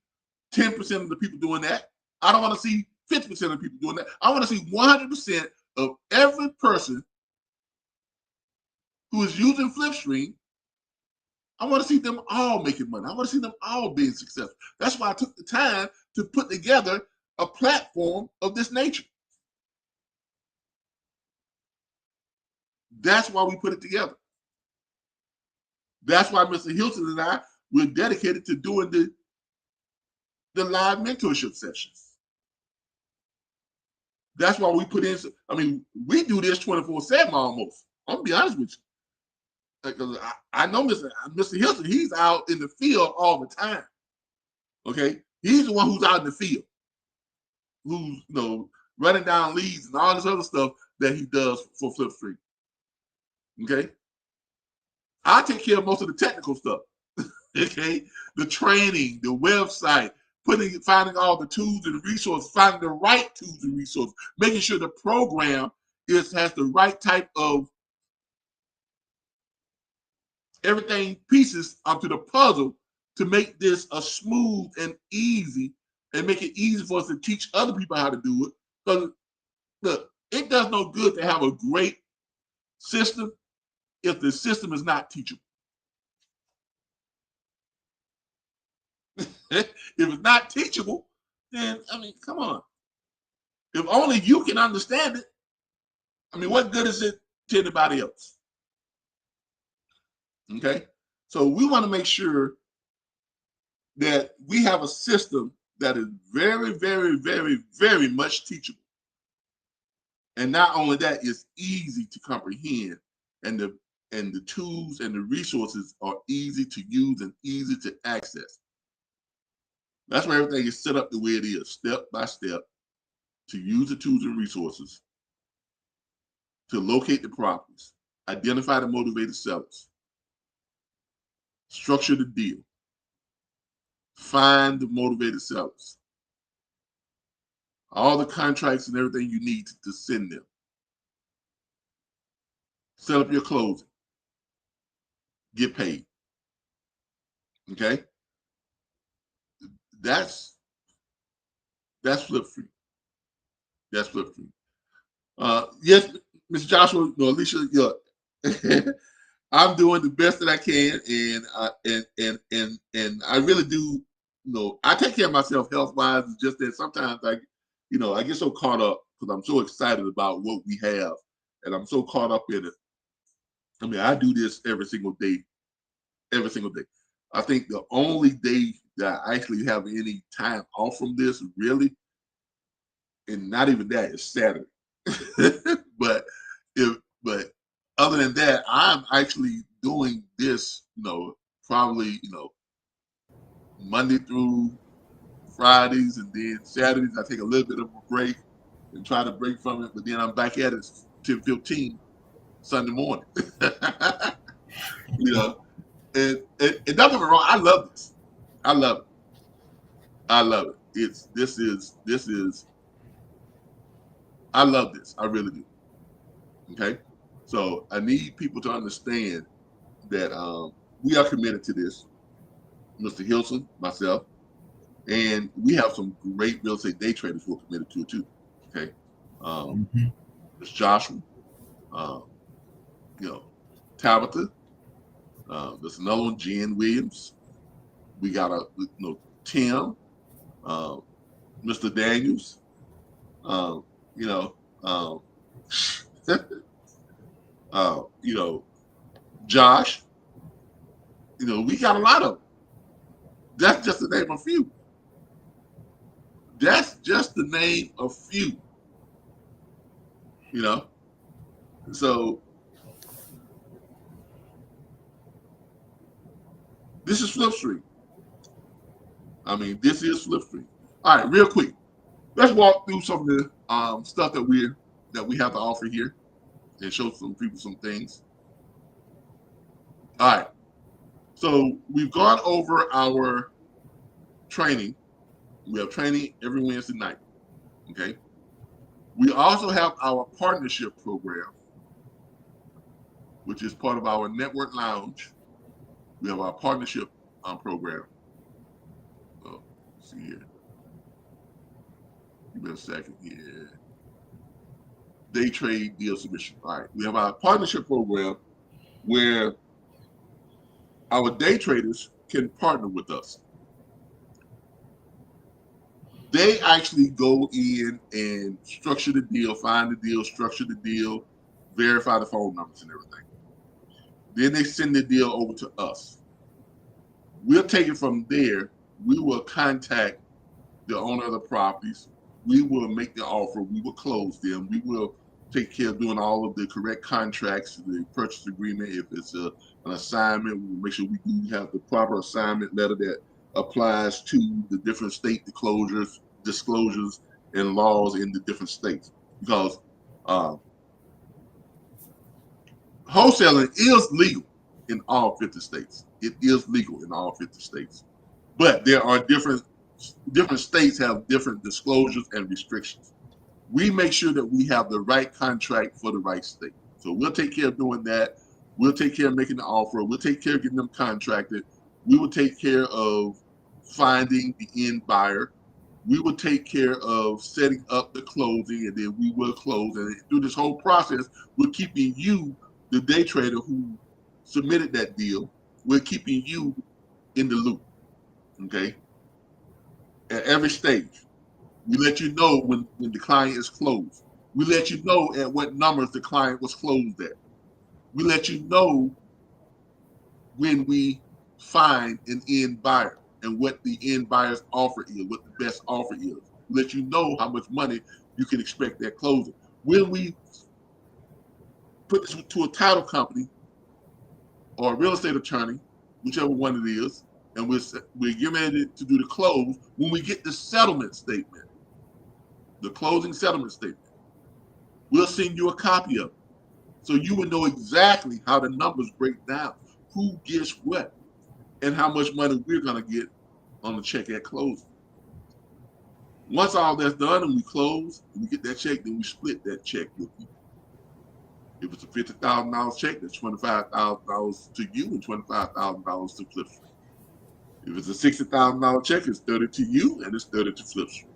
10% of the people doing that. I don't want to see 50% of the people doing that. I want to see 100% of every person who is using Flipstream. I want to see them all making money. I want to see them all being successful. That's why I took the time to put together a platform of this nature. That's why we put it together. That's why Mr. Hilton and I were dedicated to doing the live mentorship sessions. That's why we put in. I mean, we do this 24/7 almost. I'm gonna be honest with you. Because I know Mr. Hilton, he's out in the field all the time. Okay, he's the one who's out in the field, who's running down leads and all this other stuff that he does for Flipstream. Okay, I take care of most of the technical stuff. Okay, the training, the website, finding all the tools and resources, finding the right tools and resources, making sure the program has the right type of everything pieces up to the puzzle to make this a smooth and easy, and make it easy for us to teach other people how to do it. Because look, it does no good to have a great system if the system is not teachable. If it's not teachable, then I mean, come on. If only you can understand it, I mean, what good is it to anybody else? Okay, so we want to make sure that we have a system that is very, very, very, very much teachable. And not only that, it's easy to comprehend, and the tools and the resources are easy to use and easy to access. That's why everything is set up the way it is, step by step, to use the tools and resources to locate the properties, identify the motivated sellers, structure the deal, find the motivated sellers, all the contracts and everything you need to send them, set up your closing, get paid. Okay, that's Flipstream. That's Flipstream. Yes, Mr. Joshua, no, Alicia, I'm doing the best that I can, and I really do. I take care of myself health wise. It's just that sometimes I get so caught up because I'm so excited about what we have, and I'm so caught up in it. I mean, I do this every single day, every single day. I think the only day that I actually have any time off from this, really, and not even that, is Saturday. but but other than that, I'm actually doing this, probably, Monday through Fridays, and then Saturdays I take a little bit of a break and try to break from it, but then I'm back at it 10:15 Sunday morning. You know, and don't get me wrong, I love this. I love it. I love it. This is I love this. I really do. Okay. So I need people to understand that we are committed to this. Mr. Hilson, myself, and we have some great real estate day traders who are committed to it too. Okay. Mm-hmm. There's Joshua, um, you know, Tabitha. There's another one, Jen Williams. We got Tim, uh, Mr. Daniels. Um, you know, um, you know, Josh. You know, we got a lot of them. That's just to name a few. That's just to name a few. You know, so this is Flip Street. I mean, this is Flip Street. All right, real quick, let's walk through some of the stuff that we have to offer here and show some people some things. All right, so we've gone over our training. We have training every Wednesday night. Okay. We also have our partnership program, which is part of our network lounge. We have our partnership program. Oh, let's see here. Give me a second here. Day trade deal submission. All right. We have our partnership program where our day traders can partner with us. They actually go in and structure the deal, find the deal, structure the deal, verify the phone numbers and everything. Then they send the deal over to us. We'll take it from there. We will contact the owner of the properties. We will make the offer. We will close them. We will take care of doing all of the correct contracts, the purchase agreement. If it's an assignment, we will make sure we do have the proper assignment letter that applies to the different state disclosures and laws in the different states. Because wholesaling is legal in all 50 states. It is legal in all 50 states. But there are different states have different disclosures and restrictions. We make sure that we have the right contract for the right state. So we'll take care of doing that. We'll take care of making the offer. We'll take care of getting them contracted. We will take care of finding the end buyer. We will take care of setting up the closing, and then we will close. And through this whole process, we're keeping you, the day trader who submitted that deal, we're keeping you in the loop. Okay? At every stage. We let you know when the client is closed. We let you know at what numbers the client was closed at. We let you know when we find an end buyer and what the end buyer's offer is, what the best offer is. We let you know how much money you can expect at closing. When we put this to a title company or a real estate attorney, whichever one it is, and we're getting ready to do the close, when we get the settlement statement, the closing settlement statement, we'll send you a copy of it. So you will know exactly how the numbers break down, who gets what, and how much money we're going to get on the check at closing. Once all that's done and we close, and we get that check, then we split that check with you. If it's a $50,000 check, that's $25,000 to you and $25,000 to Flip Street. If it's a $60,000 check, it's $30 to you and it's $30 to Flip Street.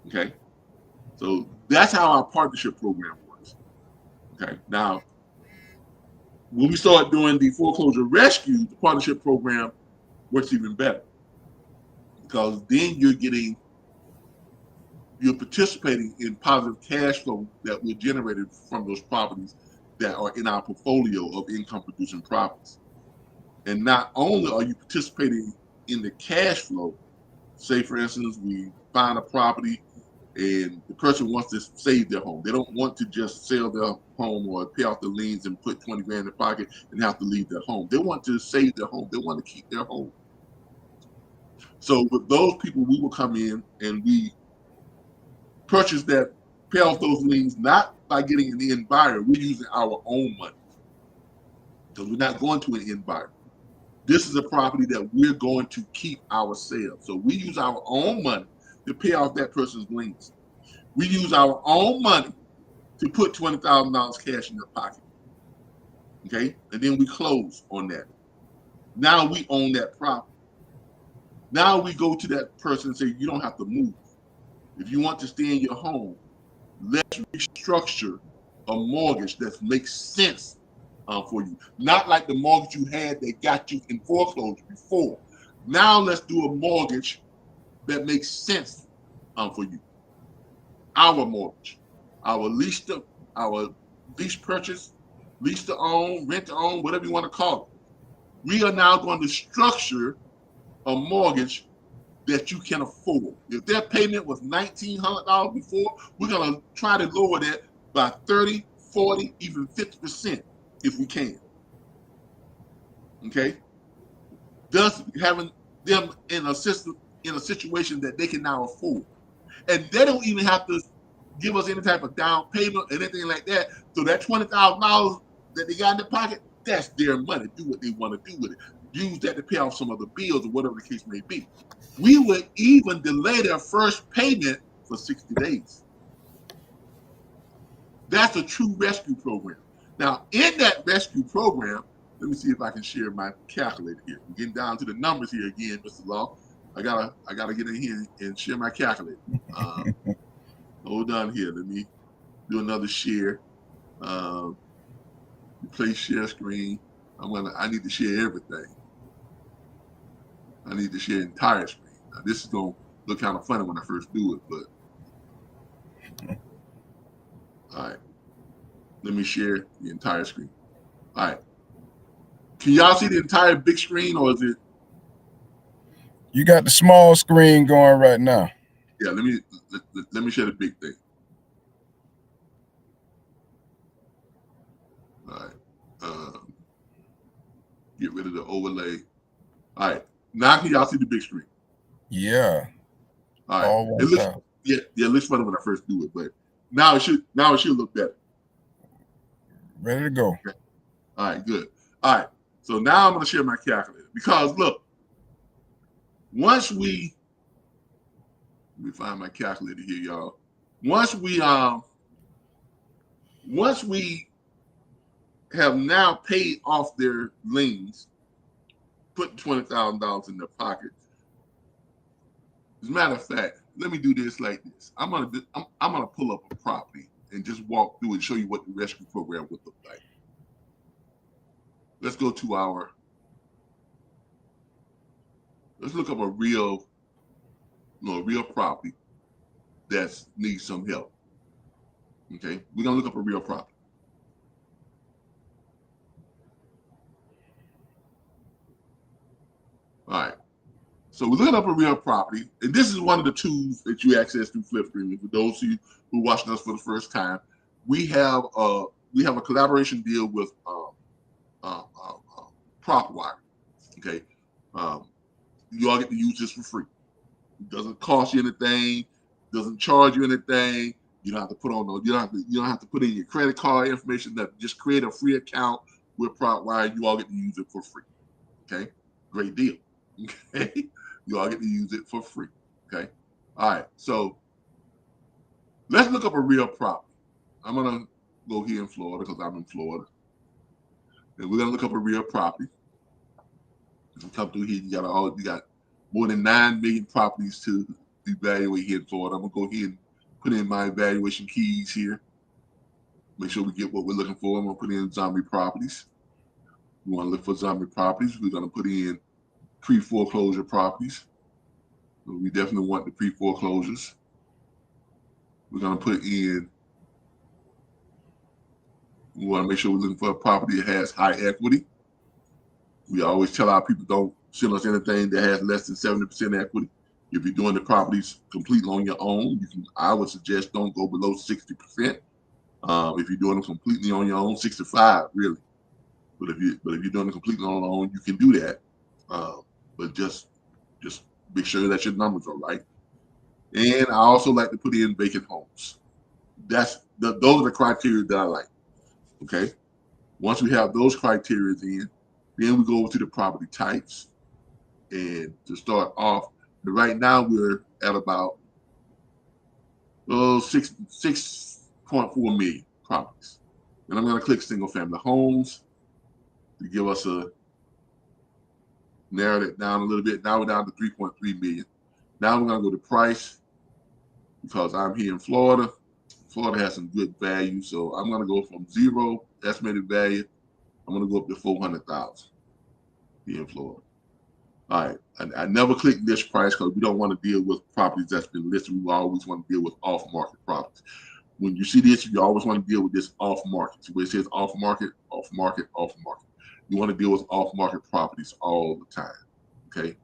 Okay? So that's how our partnership program works. Okay. Now, when we start doing the foreclosure rescue, the partnership program works even better because then you're participating in positive cash flow that we're generated from those properties that are in our portfolio of income producing properties. And not only are you participating in the cash flow, say for instance, we find a property and the person wants to save their home. They don't want to just sell their home or pay off the liens and put 20 grand in their pocket and have to leave their home. They want to save their home. They want to keep their home. So with those people, we will come in and we purchase that, pay off those liens, not by getting an end buyer, we're using our own money. So we're not going to an end buyer. This is a property that we're going to keep ourselves. So we use our own money to pay off that person's liens. We use our own money to put $20,000 cash in their pocket. Okay? And then we close on that. Now we own that property. Now we go to that person and say, you don't have to move. If you want to stay in your home, let's restructure a mortgage that makes sense for you. Not like the mortgage you had that got you in foreclosure before. Now let's do a mortgage that makes sense for you. Our mortgage, our lease purchase, lease to own, rent to own, whatever you want to call it. We are now going to structure a mortgage that you can afford. If their payment was $1,900 before, we're going to try to lower that by 30, 40, even 50% if we can. Okay? Thus having them in a situation that they can now afford. And they don't even have to give us any type of down payment or anything like that. So that $20,000 that they got in their pocket, that's their money. Do what they want to do with it. Use that to pay off some of the bills or whatever the case may be. We would even delay their first payment for 60 days. That's a true rescue program. Now, in that rescue program, let me see if I can share my calculator here. We're getting down to the numbers here again, Mr. Law. I gotta get in here and share my calculator. Hold on here. Let me do another share. Replace share screen. I need to share everything. I need to share entire screen. Now, this is gonna look kind of funny when I first do it, but all right. Let me share the entire screen. All right. Can y'all see the entire big screen, or is it? You got the small screen going right now. Yeah. Let me share the big thing. All right. Get rid of the overlay. All right. Now can y'all see the big screen? Yeah. All right. It looks funny when I first do it, but now it should look better. Ready to go. Okay. All right, good. All right. So now I'm going to share my calculator because look, let me find my calculator here, y'all. Once we have now paid off their liens, put $20,000 in their pocket. As a matter of fact, let me do this like this. I'm gonna pull up a property and just walk through and show you what the rescue program would look like. Let's go to let's look up a real property that needs some help. Okay, we're gonna look up a real property. All right. So we're looking up a real property, and this is one of the tools that you access through Flip Streaming. For those of you who are watching us for the first time, we have a collaboration deal with PropWire. Okay, you all get to use this for free. It doesn't cost you anything, doesn't charge you anything. You don't have to put on you don't have to put in your credit card information. That just create a free account with PropWire. You all get to use it for free. Okay, great deal. Okay, you all get to use it for free. Okay, all right. So let's look up a real property. I'm gonna go here in Florida because I'm in Florida, and we're gonna look up a real property. As we come through here, you got more than 9 million properties to evaluate here in Florida. I'm gonna go here and put in my evaluation keys here. Make sure we get what we're looking for. I'm gonna put in zombie properties. We want to look for zombie properties. We're gonna put in pre-foreclosure properties. So we definitely want the pre-foreclosures. We're gonna put in. We want to make sure we're looking for a property that has high equity. We always tell our people don't send us anything that has less than 70% equity. If you're doing the properties completely on your own, I would suggest don't go below 60%. If you're doing them completely on your own, 65 really. But if you're doing it completely on your own, you can do that. But just make sure that your numbers are right. And I also like to put in vacant homes. Those are the criteria that I like. Okay. Once we have those criteria in, then we go over to the property types. And to start off, right now we're at about 6.4 million properties. And I'm going to click single family homes to give us narrow it down a little bit. Now we're down to 3.3 million. Now we're going to go to price because I'm here in Florida. Florida has some good value. So I'm going to go from 0 estimated value. I'm going to go up to 400,000 here in Florida. All right. I never click list price because we don't want to deal with properties that's been listed. We always want to deal with off-market properties. When you see this, you always want to deal with this off-market. So where it says off-market, off-market, off-market. You want to deal with off-market properties all the time. Okay.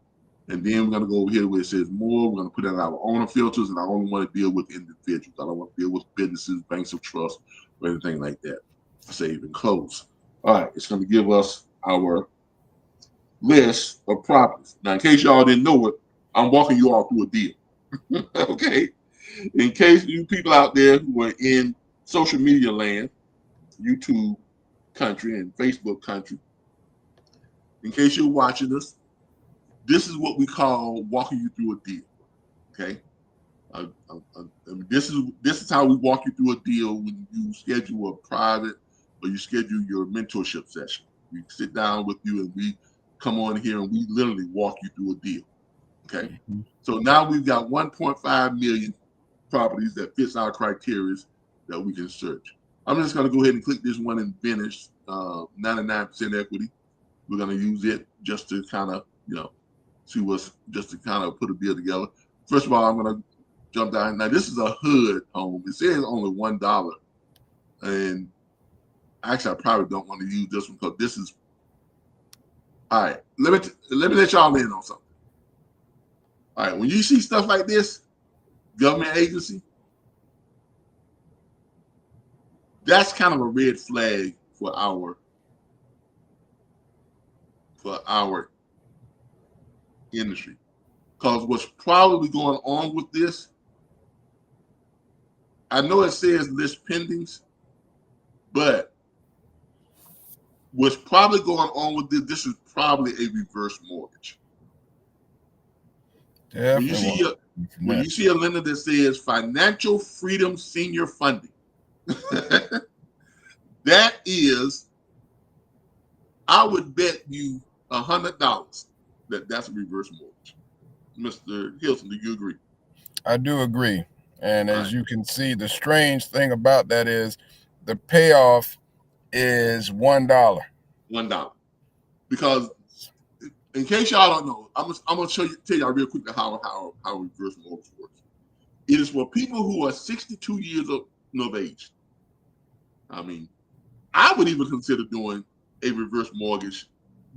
And then we're going to go over here where it says more. We're going to put in our owner filters, and I only want to deal with individuals. I don't want to deal with businesses, banks of trust, or anything like that. Save and close. All right. It's going to give us our list of properties. Now, in case y'all didn't know it, I'm walking you all through a deal. Okay. In case you people out there who are in social media land, YouTube country and Facebook country, in case you're watching us, this is what we call walking you through a deal. Okay. This is how we walk you through a deal when you schedule a private or you schedule your mentorship session. We sit down with you and we come on here and we literally walk you through a deal. Okay. Mm-hmm. So now we've got 1.5 million properties that fits our criteria that we can search. I'm just going to go ahead and click this one and finish 99% equity. We're going to use it just to kind of, see just to kind of put a deal together. First of all, I'm going to jump down. Now, this is a HUD home. It says only $1. And actually, I probably don't want to use this one because this is, all right, let me let y'all in on something. All right, when you see stuff like this, government agency, that's kind of a red flag for our industry. Because what's probably going on with this, I know it says list pendings, but what's probably going on with this is probably a reverse mortgage. When you see a lender that says financial freedom senior funding, that is, I would bet you $100 that's a reverse mortgage. Mr. Hilton, do you agree? I do agree. And as you can see, the strange thing about that is the payoff is $1. $1. Because in case y'all don't know, I'm gonna tell y'all real quick how reverse mortgage works. It is for people who are 62 years of age. I mean, I would even consider doing a reverse mortgage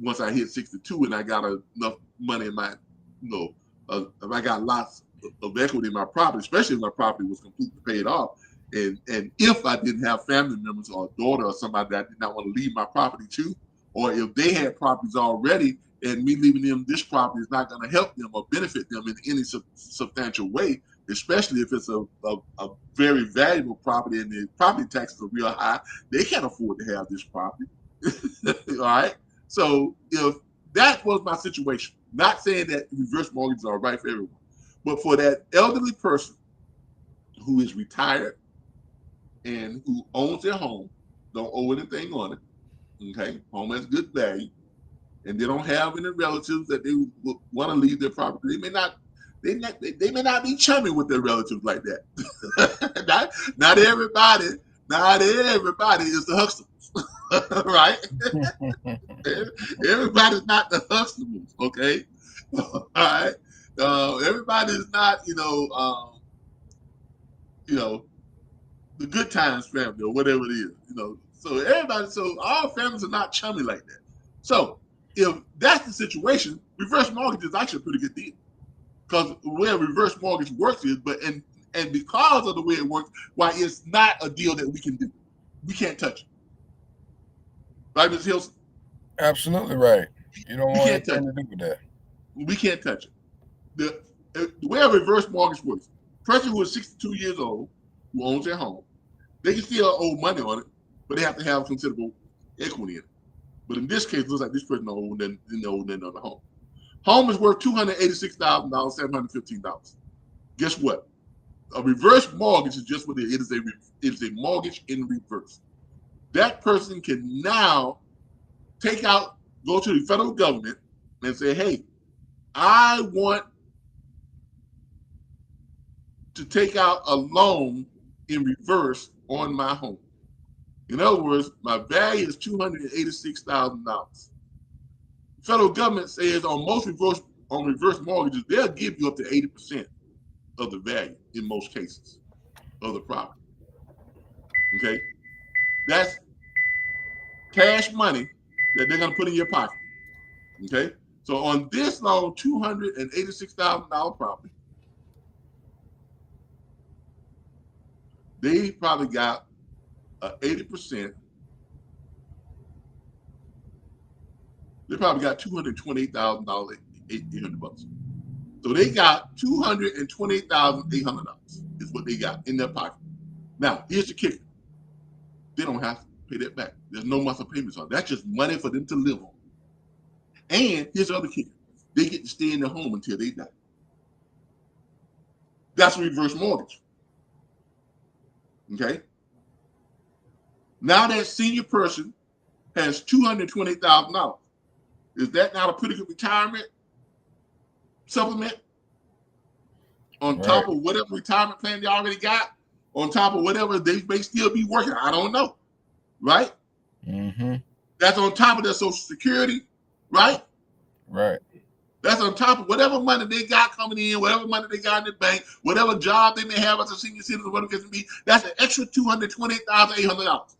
once I hit 62 and I got enough money in my, if I got lots of equity in my property, especially if my property was completely paid off, and if I didn't have family members or a daughter or somebody that I did not want to leave my property to, or if they had properties already and me leaving them this property is not going to help them or benefit them in any substantial way, especially if it's a very valuable property and the property taxes are real high, they can't afford to have this property. All right. So if that was my situation, not saying that reverse mortgages are right for everyone, but for that elderly person who is retired and who owns their home, don't owe anything on it, okay, home has good value, and they don't have any relatives that they would want to leave their property. They may not be chummy with their relatives like that. not everybody is the Huxtables, right? Everybody's not the Huxtables, okay? All right. Everybody is not, the Good Times family or whatever it is, So all families are not chummy like that. So if that's the situation, reverse mortgage is actually a pretty good deal. Because the way a reverse mortgage works is, and because of the way it works, why it's not a deal that we can do. We can't touch it. Right, Ms. Hilson? Absolutely right. You don't want anything to do with that. We can't touch it. The way a reverse mortgage works, a person who is 62 years old, who owns their home, They can still owe money on it, but they have to have considerable equity in it. But in this case, it looks like this person don't owe nothing on the home. Home is worth $286,000, $715. Guess what? A reverse mortgage is just what it is. It is a mortgage in reverse. That person can now go to the federal government and say, hey, I want to take out a loan in reverse on my home. In other words, my value is $286,000. The federal government says on most reverse mortgages, they'll give you up to 80% of the value in most cases of the property. Okay? That's cash money that they're going to put in your pocket. Okay? So on this loan, $286,000 property, they probably got 80%. They probably got $228,000, $800. So they got $228,800 is what they got in their pocket. Now, here's the kicker. They don't have to pay that back. There's no monthly payments on it. That's just money for them to live on. And here's the other kicker. They get to stay in their home until they die. That's a reverse mortgage. Okay? Now that senior person has $228,000. Is that not a pretty good retirement supplement? On top of whatever retirement plan they already got, on top of whatever they may still be working, I don't know, right? Mm-hmm. That's on top of their Social Security, right? Right. That's on top of whatever money they got coming in, whatever money they got in the bank, whatever job they may have as a senior citizen, whatever it can be. That's an extra $228,800,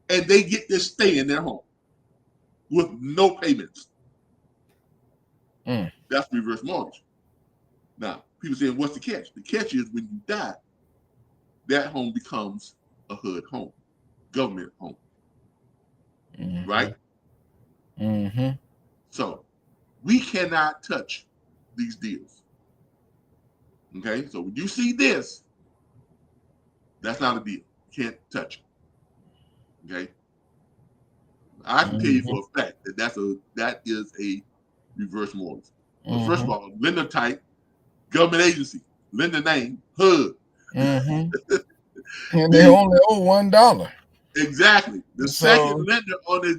and they get to stay in their home with no payments. That's reverse mortgage. Now, people saying, what's the catch? The catch is when you die, that home becomes a HUD home, government home, right? Mm-hmm. So we cannot touch these deals. Okay, so when you see this, that's not a deal. You can't touch it. Okay, I can tell you for a fact that that is a reverse mortgage. Well, first of all, lender type, government agency, lender name, HUD. And they only owe $1. Exactly. The second lender on the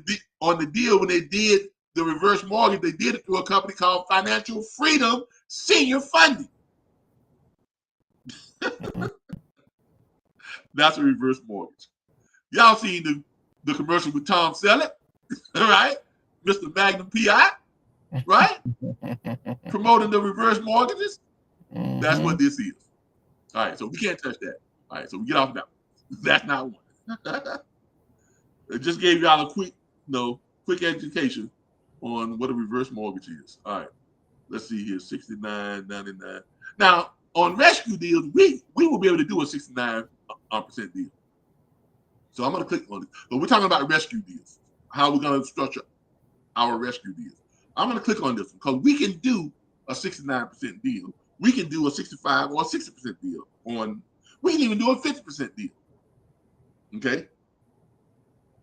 deal, when they did the reverse mortgage, they did it through a company called Financial Freedom Senior Funding. That's a reverse mortgage. Y'all seen the commercial with Tom Selleck, right? Mr. Magnum PI, right? Promoting the reverse mortgages. That's what this is. All right, so we can't touch that. All right, so we get off that. That's not one. It just gave y'all a quick education on what a reverse mortgage is. All right, let's see here, $69.99. Now on rescue deals, we will be able to do a 69% deal. So I'm going to click on it. But we're talking about rescue deals. How we're going to structure our rescue deals. I'm going to click on this one because we can do a 69% deal. We can do a 65 or a 60% deal we can even do a 50% deal. Okay?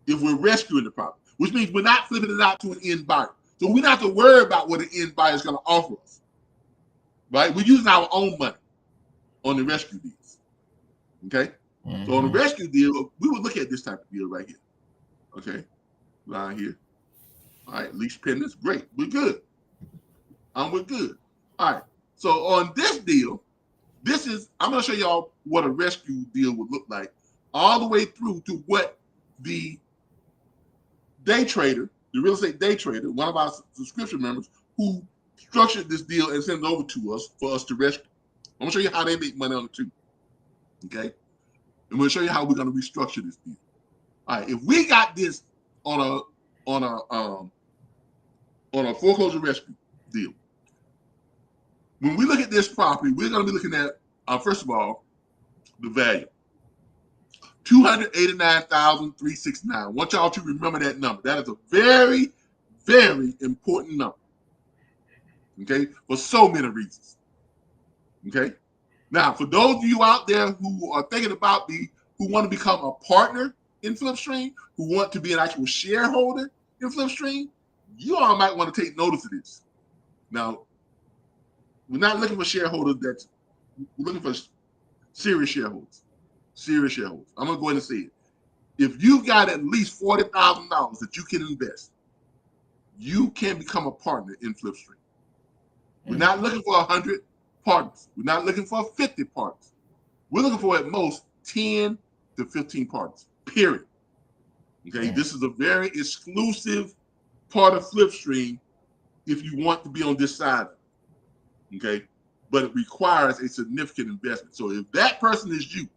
If we're rescuing the property, which means we're not flipping it out to an end buyer. So we don't have to worry about what an end buyer is going to offer us. Right? We're using our own money on the rescue deals. Okay? So on the rescue deal, we would look at this type of deal right here. Okay? Line here. All right, lease pendants, great. We're good. We're good. All right. So on this deal, I'm going to show y'all what a rescue deal would look like all the way through to what the day trader, the real estate day trader, one of our subscription members who structured this deal and sent it over to us for us to rescue. I'm going to show you how they make money on it too. Okay? And we'll show you how we're going to restructure this deal. All right. If we got this on a foreclosure rescue deal, when we look at this property, we're going to be looking at, first of all, the value. $289,369. I want y'all to remember that number. That is a very, very important number. Okay? For so many reasons. Okay? Now, for those of you out there who are thinking about who want to become a partner in Flipstream, who want to be an actual shareholder in Flipstream, you all might want to take notice of this. Now, we're not looking for shareholders we're looking for serious shareholders. Serious shareholders. I'm going to go ahead and say it. If you got at least $40,000 that you can invest, you can become a partner in Flipstream. We're not looking for 100 partners. We're not looking for 50 partners. We're looking for at most 10 to 15 partners, period. Okay, this is a very exclusive part of Flipstream if you want to be on this side of it. Okay, but it requires a significant investment. So if that person is you,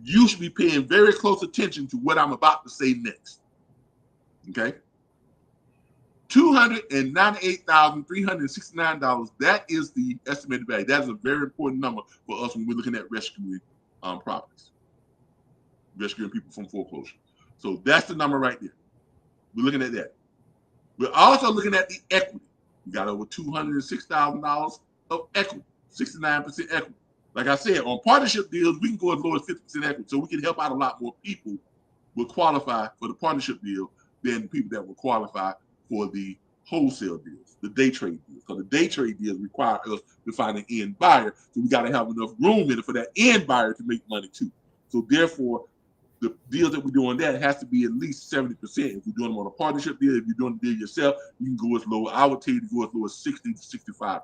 you should be paying very close attention to what I'm about to say next. Okay, $298,369. That is the estimated value. That is a very important number for us when we're looking at rescuing properties, rescuing people from foreclosure. So that's the number right there. We're looking at that. We're also looking at the equity. We got over $206,000 of equity, 69% equity. Like I said, on partnership deals, we can go as low as 50% equity, so we can help out a lot more people will qualify for the partnership deal than the people that will qualify for the wholesale deals, the day trade deals. Because the day trade deals require us to find an end buyer, so we got to have enough room in it for that end buyer to make money too. So therefore, the deals that we're doing that has to be at least 70%. If we're doing them on a partnership deal, if you're doing the deal yourself, you can go as low. I would tell you to go as low as 60 to 65%.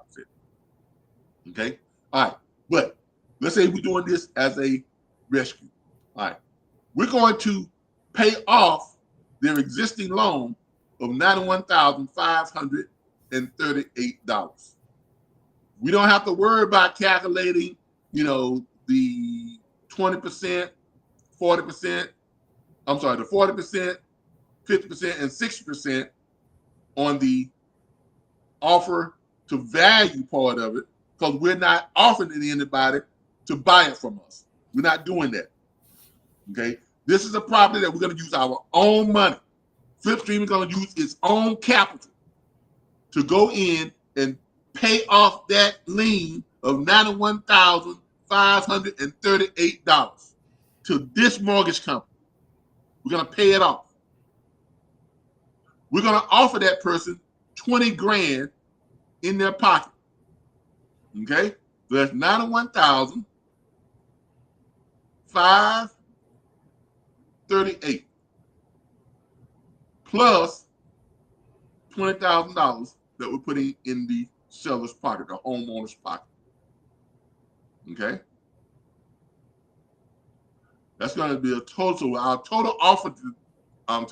Okay? All right. But let's say we're doing this as a rescue. All right. We're going to pay off their existing loan of $91,538. We don't have to worry about calculating, the 20%, 40%, I'm sorry, the 40%, 50%, and 60% on the offer to value part of it, because we're not offering it to anybody to buy it from us. We're not doing that. Okay? This is a property that we're going to use our own money. Flipstream is going to use its own capital to go in and pay off that lien of $91,538 to this mortgage company. We're going to pay it off. We're going to offer that person 20 grand in their pocket. Okay? So that's 91,538 plus $20,000 that we're putting in the seller's pocket, the homeowner's pocket. Okay? That's going to be a total. Our total offer to them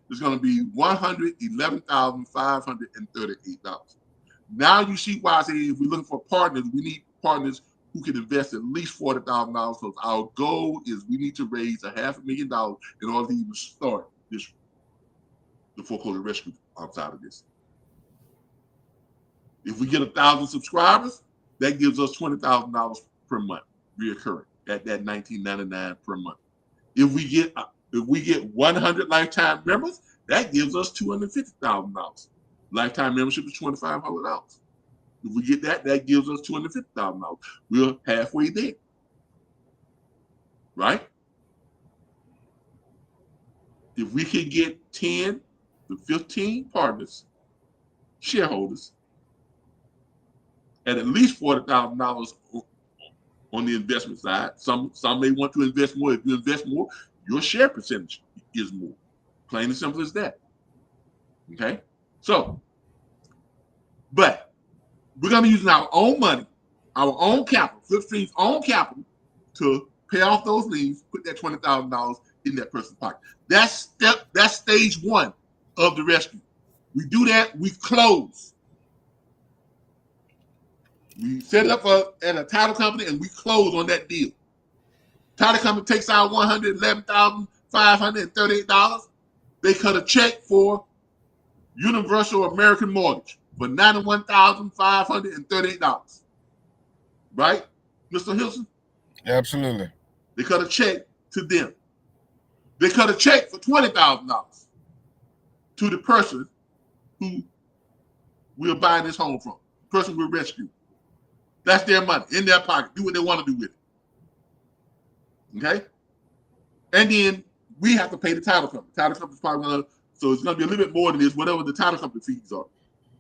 is going to be $111,538. Now you see why I say if we're looking for partners, we need partners who can invest at least $40,000. So our goal is we need to raise $500,000 in order to even start the foreclosure rescue outside of this. If we get 1,000 subscribers, that gives us $20,000 per month reoccurring at that $19.99 per month. If we get 100 lifetime members, that gives us $250,000. Lifetime membership is $2,500. If we get that, that gives us $250,000. We're halfway there, right? If we can get 10 to 15 partners, shareholders, at least $40,000 on the investment side. Some may want to invest more. If you invest more, your share percentage is more. Plain and simple as that. Okay? So, but we're going to use our own money, our own capital, Flipstream's own capital, to pay off those liens, put that $20,000 in that person's pocket. That's stage one of the rescue. We do that, we close. We set it up at a title company and we close on that deal. Title company takes out $111,538. They cut a check for Universal American Mortgage for $91,538. Right, Mr. Hilson? Absolutely. They cut a check to them. They cut a check for $20,000 to the person who we're buying this home from, the person we're rescuing. That's their money in their pocket. Do what they want to do with it. Okay? And then we have to pay the title company. The title company's probably going to, so it's going to be a little bit more than this, whatever the title company fees are. All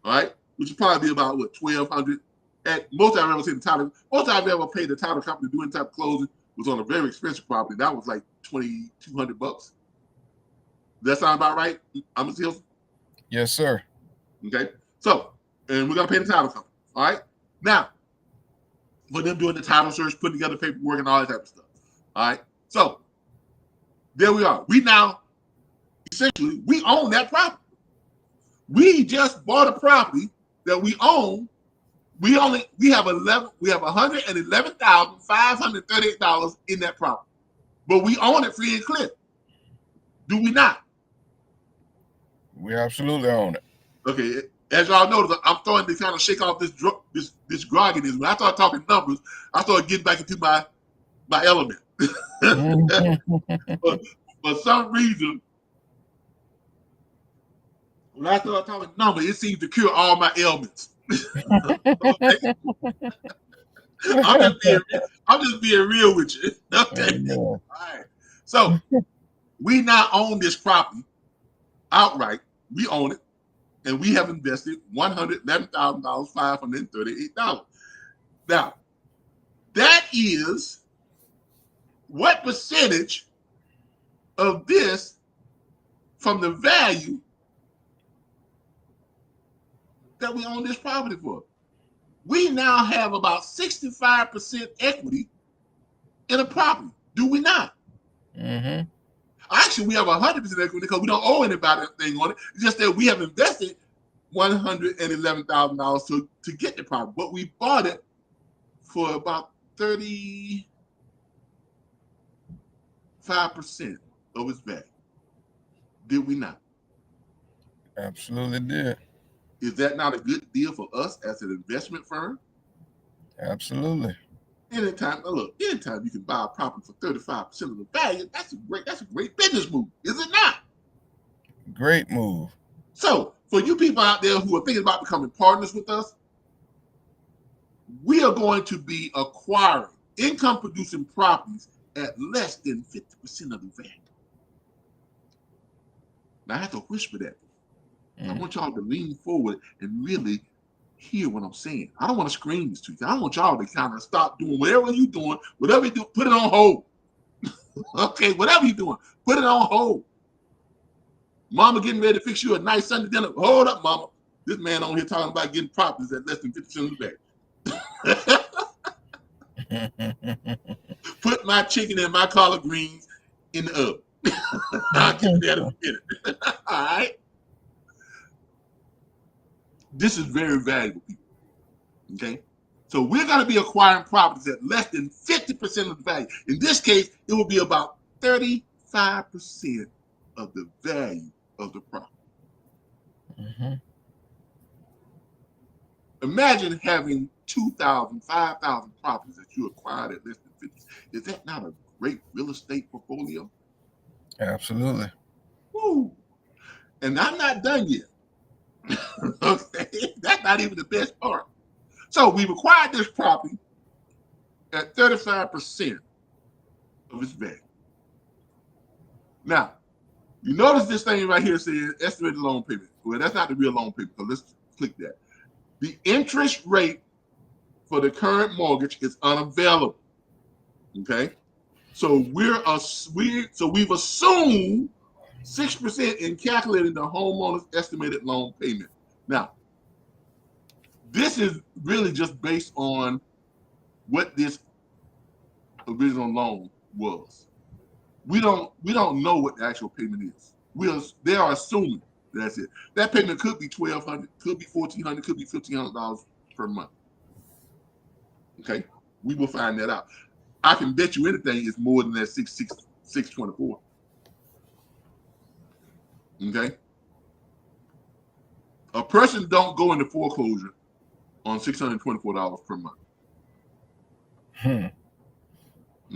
right? Which will probably be about, what, $1,200. At most I've ever seen the title, most I've ever paid the title company doing type of closing was on a very expensive property. That was like $2,200. Does that sound about right, Mr. Hilson? Yes, sir. Okay. So, and we're going to pay the title company. All right? Now, for them doing the title search, putting together paperwork and all that type of stuff. All right? So, there we are. We now, essentially, we own that property. We just bought a property that we own. We have $111,538 in that property, but we own it free and clear. Do we not? We absolutely own it. Okay, as y'all notice, I'm starting to kind of shake off this grogginess. When I start talking numbers, I start getting back into my element. But for some reason, when I start talking numbers, it seems to cure all my ailments. Okay? I'm just being real with you. Okay. All right. So we now own this property outright. We own it, and we have invested $111,538. Now, that is what percentage of this from the value that we own this property for? We now have about 65% equity in a property. Do we not? Mm-hmm. Actually, we have 100% equity because we don't owe anybody anything on it. It's just that we have invested $111,000 to get the property, but we bought it for about 35% of its value. Did we not? Absolutely did. Is that not a good deal for us as an investment firm? Absolutely. Anytime you can buy a property for 35% of the value, that's a great business move, is it not? Great move. So, for you people out there who are thinking about becoming partners with us, we are going to be acquiring income-producing properties at less than 50% of the value. Now, I have to whisper that. I want y'all to lean forward and really hear what I'm saying. I don't want to scream this to you. I want y'all to kind of stop doing whatever you're doing, put it on hold. Okay, whatever you're doing, put it on hold. Mama getting ready to fix you a nice Sunday dinner. Hold up, mama. This man on here talking about getting properties at less than 50% of the value. Put my chicken and my collard greens in the oven. I'll get to that in a minute. All right. This is very valuable, people. Okay? So we're going to be acquiring properties at less than 50% of the value. In this case, it will be about 35% of the value of the property. Mm-hmm. Imagine having 2,000, 5,000 properties that you acquired at less than 50. Is that not a great real estate portfolio? Absolutely. Woo. And I'm not done yet. Okay, that's not even the best part. So we've acquired this property at 35% of its value. Now, you notice this thing right here says estimated loan payment. Well, that's not the real loan payment, so let's click that. The interest rate for the current mortgage is unavailable. Okay, so we've assumed 6% in calculating the homeowner's estimated loan payment. Now, this is really just based on what this original loan was. We don't know what the actual payment is. They are assuming that's it. That payment could be $1,200, could be $1,400, could be $1,500 per month. Okay, we will find that out. I can bet you anything it's more than that $624. Okay. A person don't go into foreclosure on $624 per month.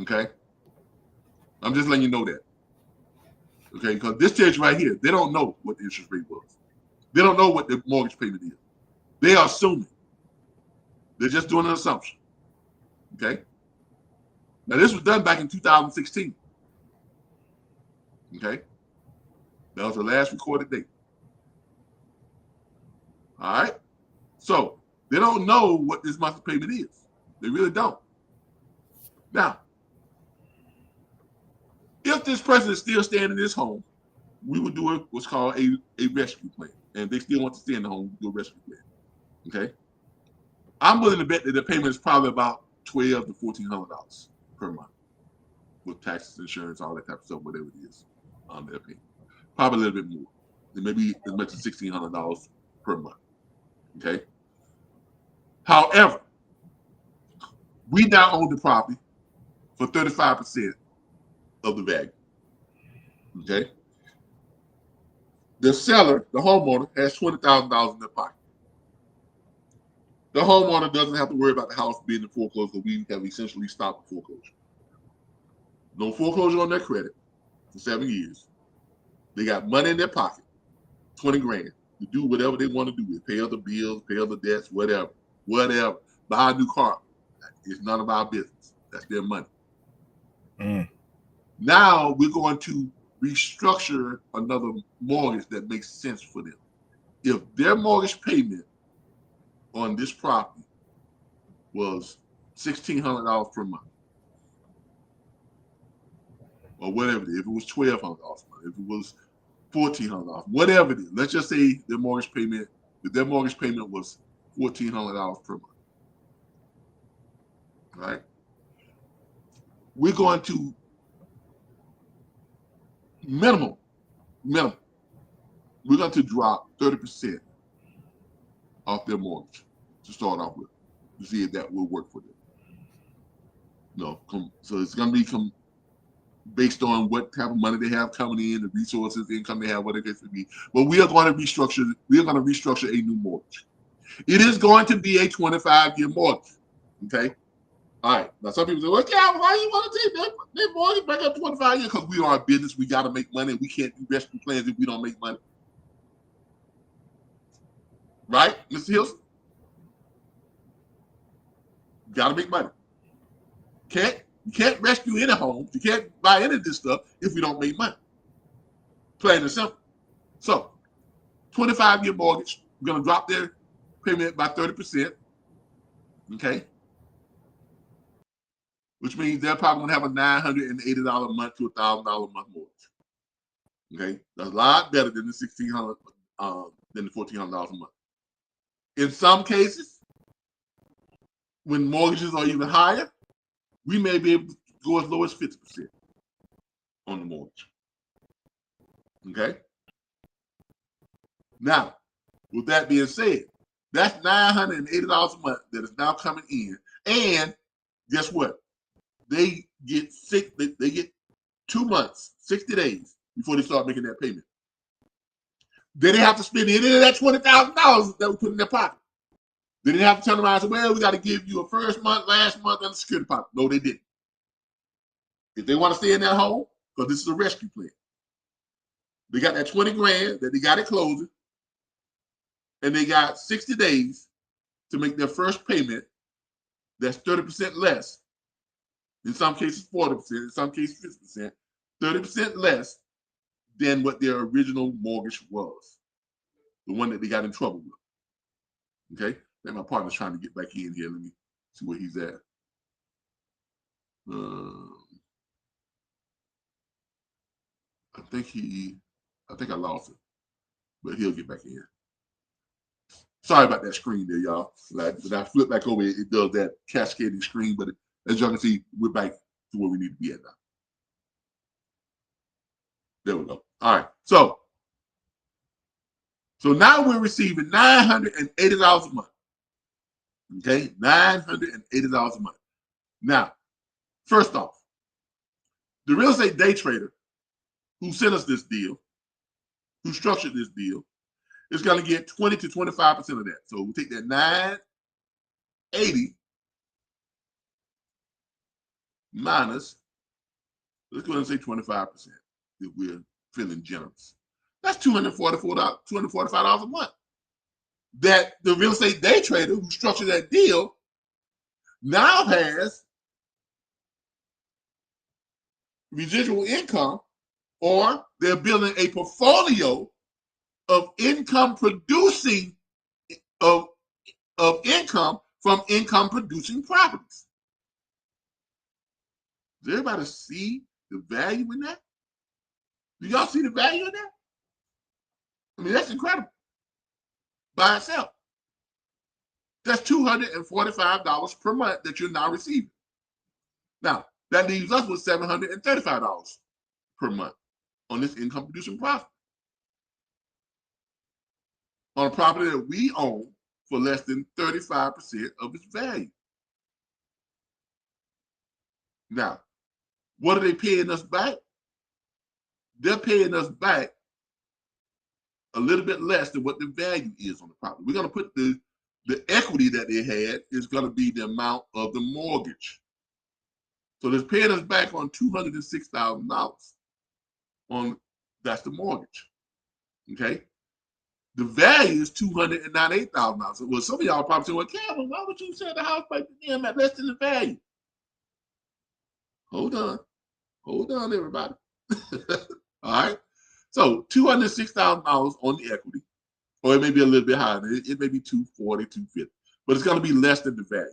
Okay. I'm just letting you know that. Okay, because this tells you right here, they don't know what the interest rate was. They don't know what the mortgage payment is. They are assuming. They're just doing an assumption. Okay. Now this was done back in 2016. Okay? That was the last recorded date. All right? So they don't know what this monthly payment is. They really don't. Now, if this person is still staying in this home, we would do what's called a rescue plan. And if they still want to stay in the home, we do a rescue plan. Okay? I'm willing to bet that the payment is probably about $1,200 to $1,400 per month with taxes, insurance, all that type of stuff, whatever it is on their payment. Probably a little bit more. It may be as much as $1,600 per month. Okay? However, we now own the property for 35% of the value. Okay? The seller, the homeowner, has $20,000 in their pocket. The homeowner doesn't have to worry about the house being in foreclosure because we have essentially stopped the foreclosure. No foreclosure on their credit for 7 years. They got money in their pocket, 20 grand, to do whatever they want to do with, pay other bills, pay other debts, whatever. Buy a new car. It's none of our business. That's their money. Now we're going to restructure another mortgage that makes sense for them. If their mortgage payment on this property was $1,600 per month, or whatever it is, if it was $1,200 per month, if it was $1,400, whatever it is, let's just say their mortgage payment, if their mortgage payment was $1,400 per month, right? We're going to minimum, we're going to drop 30% off their mortgage to start off with, to see if that will work for them. No, so it's going to be based on what type of money they have coming in, the resources, the income they have, whatever it may be. But we are going to restructure. We are going to restructure a new mortgage. It is going to be a 25-year mortgage. Okay. All right. Now some people say, "Well, Calvin, why you want to take that mortgage back up 25 years?" Because we are a business. We got to make money. We can't do rescue plans if we don't make money. Right, Mr. Hilson? Got to make money. You can't rescue any homes. You can't buy any of this stuff if we don't make money. Plain and simple. So, 25-year mortgage. We're going to drop their payment by 30%. Okay? Which means they're probably going to have a $980 a month to $1,000 a month mortgage. Okay? That's a lot better than the $1,600, than the $1,400 a month. In some cases, when mortgages are even higher, we may be able to go as low as 50% on the mortgage. Okay? Now, with that being said, that's $980 a month that is now coming in. And guess what? They get 2 months, 60 days before they start making that payment. They didn't have to spend any of that $20,000 that we put in their pocket. They didn't have to turn around and say, "Well, we got to give you a first month, last month, and a security deposit." No, they didn't. If they want to stay in that home, because this is a rescue plan, they got that 20 grand that they got at closing, and they got 60 days to make their first payment that's 30% less. In some cases, 40%, in some cases, 50%, 30% less than what their original mortgage was, the one that they got in trouble with. Okay? Then my partner's trying to get back in here. Let me see where he's at. I think I lost it, but he'll get back in. Sorry about that screen there, y'all. When I flip back over, it does that cascading screen, but as y'all can see, we're back to where we need to be at now. There we go. All right. So now we're receiving $980 a month. Okay? $980 a month. Now, first off, the real estate day trader who sent us this deal, who structured this deal, is going to get 20 to 25% of that. So we take that 980 minus, let's go ahead and say 25% if we're feeling generous. That's $245 a month. That the real estate day trader who structured that deal now has residual income or they're building a portfolio of income producing of income from income producing properties. Does everybody see the value in that? Do y'all see the value in that? I mean, that's incredible by itself. That's $245 per month that you're now receiving. Now, that leaves us with $735 per month on this income producing profit. On a property that we own for less than 35% of its value. Now, what are they paying us back? They're paying us back a little bit less than what the value is on the property. We're going to put the equity that they had is going to be the amount of the mortgage. So they're paying us back on $206,000 on that's the mortgage. Okay. The value is $298,000. Well, some of y'all probably say, well, Calvin, why would you sell the house by them at less than the value? Hold on, everybody. All right. So $206,000 on the equity, or it may be a little bit higher. It may be $240,000, $250,000, but it's going to be less than the value,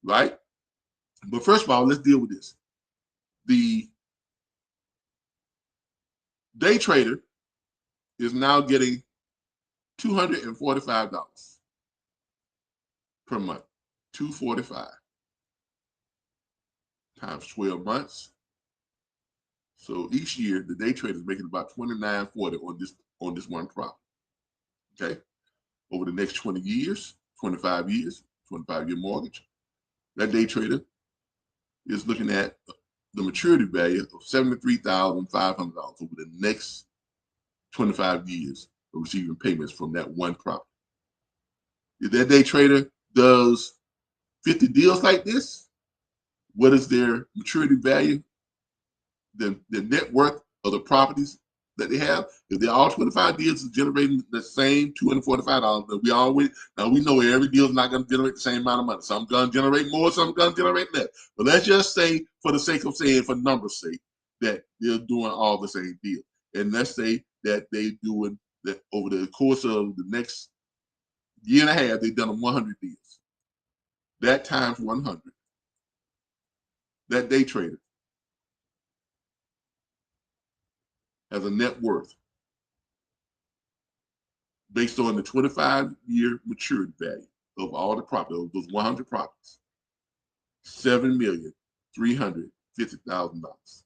right? But first of all, let's deal with this. The day trader is now getting $245 per month. $245 times 12 months. So each year, the day trader is making about $29.40 on this one property. Okay, over the next 20 years, 25 years, 25-year mortgage, that day trader is looking at the maturity value of $73,500 over the next 25 years of receiving payments from that one property. If that day trader does 50 deals like this, what is their maturity value? The net worth of the properties that they have, if they're all 25 deals is generating the same $245, but we know every deal is not going to generate the same amount of money. Some going to generate more, some going to generate less. But let's just say, for the sake of saying, for numbers' sake, that they're doing all the same deal. And let's say that they're doing that over the course of the next year and a half, they've done 100 deals. That times 100, that day trader has a net worth based on the 25-year maturity value of all the properties, of those 100 properties, $7,350,000.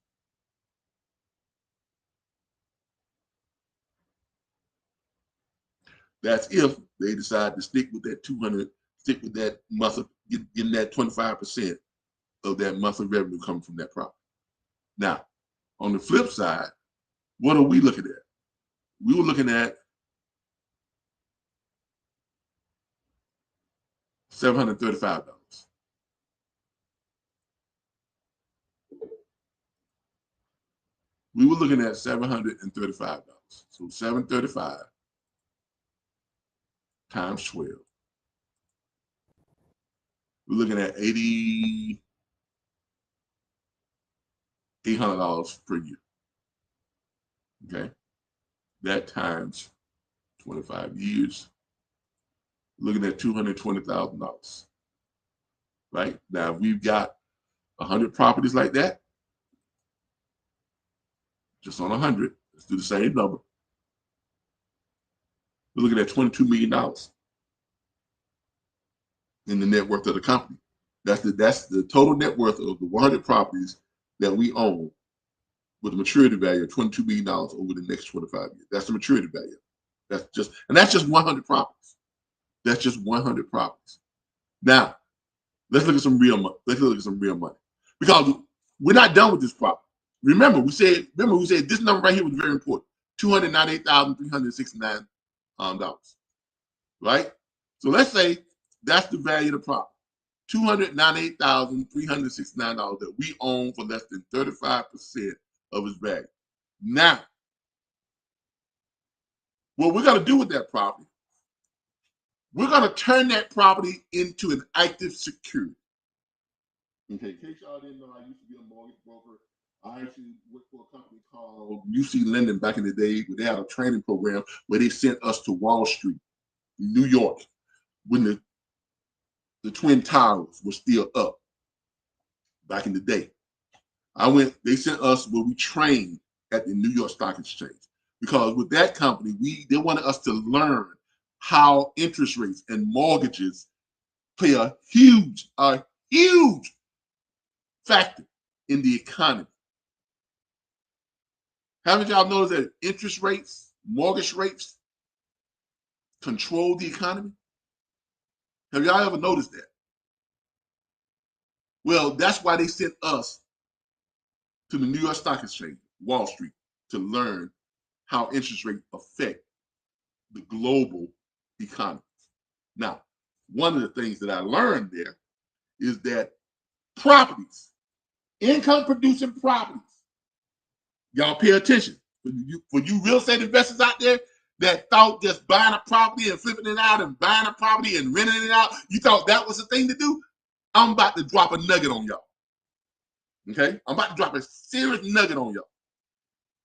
That's if they decide to stick with that 200, stick with that monthly, getting that 25% of that monthly revenue coming from that property. Now, on the flip side, what are we looking at? We were looking at $735. We were looking at $735. So 735 times 12. We're looking at $800 per year. Okay. That times 25 years, looking at $220,000. Right? Now, if we've got 100 properties like that, just on 100, let's do the same number. We're looking at $22 million in the net worth of the company. That's the total net worth of the 100 properties that we own with a maturity value of $22 million over the next 25 years. That's the maturity value. That's just 100 properties. That's just 100 properties. Now, let's look at some real money. Because we're not done with this property. Remember, we said this number right here was very important. $298,369. Right? So let's say that's the value of the property. $298,369 that we own for less than 35% of its value. Now, what we're going to do with that property, we're going to turn that property into an active security. Okay, in case y'all didn't know, I used to be a mortgage broker. I actually worked for a company called UC Linden back in the day, where they had a training program where they sent us to Wall Street, New York, when the Twin Towers were still up back in the day. They sent us where we trained at the New York Stock Exchange, because with that company, they wanted us to learn how interest rates and mortgages play a huge factor in the economy. Haven't y'all noticed that interest rates, mortgage rates control the economy? Have y'all ever noticed that? Well, that's why they sent us to the New York Stock Exchange, Wall Street, to learn how interest rates affect the global economy. Now, one of the things that I learned there is that properties, income producing properties, y'all pay attention. For you real estate investors out there that thought just buying a property and flipping it out and buying a property and renting it out, you thought that was the thing to do? I'm about to drop a nugget on y'all. Okay? I'm about to drop a serious nugget on y'all.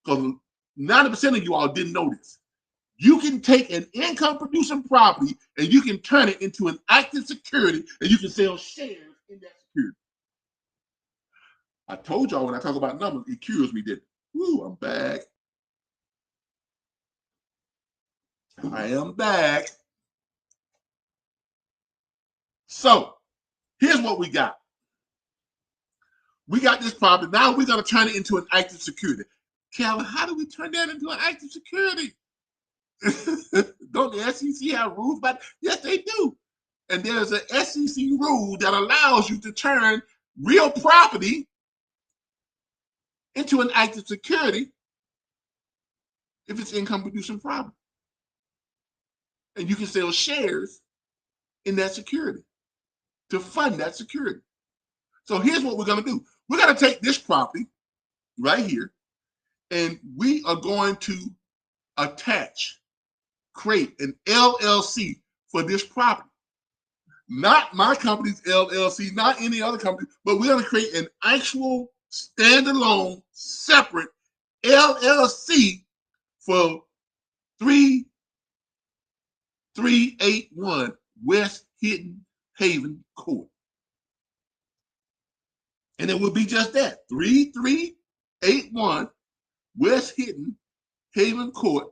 Because 90% of you all didn't know this. You can take an income producing property and you can turn it into an active security, and you can sell shares in that security. I told y'all when I talk about numbers, it cures me, didn't it? Woo, I'm back. I am back. So here's what we got. We got this property. Now we're going to turn it into an active security. Calvin, how do we turn that into an active security? Don't the SEC have rules about it? Yes, they do. And there's an SEC rule that allows you to turn real property into an active security if it's income producing property. And you can sell shares in that security to fund that security. So here's what we're going to do. We're going to take this property right here, and we are going to create an LLC for this property. Not my company's LLC, not any other company, but we're going to create an actual standalone, separate LLC for 3381 West Hidden Haven Court. And it will be just that, 3381 West Hidden Haven Court,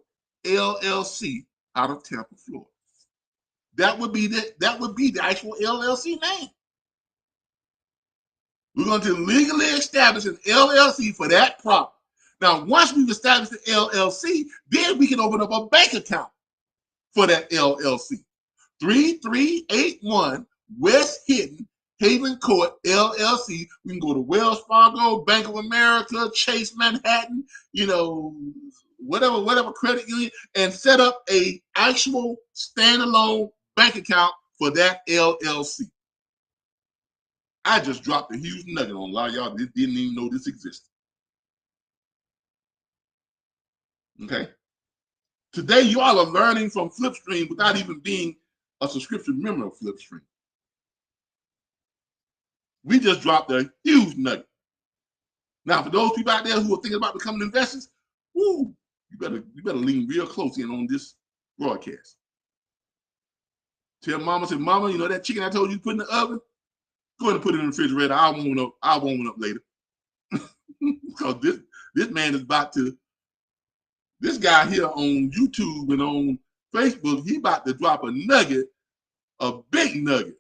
LLC, out of Tampa, Florida. That would be the actual LLC name. We're going to legally establish an LLC for that property. Now, once we've established the LLC, then we can open up a bank account for that LLC. 3381 West Hidden Haven Court, LLC. We can go to Wells Fargo, Bank of America, Chase Manhattan, whatever credit union, and set up a actual standalone bank account for that LLC. I just dropped a huge nugget on a lot of y'all that didn't even know this existed. Okay? Today, you all are learning from Flipstream without even being a subscription member of Flipstream. We just dropped a huge nugget. Now, for those people out there who are thinking about becoming investors, you better lean real close in on this broadcast. Tell mama, say, mama, that chicken I told you to put in the oven? Go ahead and put it in the refrigerator. I'll warm it up later. Because this man is about to, this guy here on YouTube and on Facebook, he about to drop a nugget, a big nugget.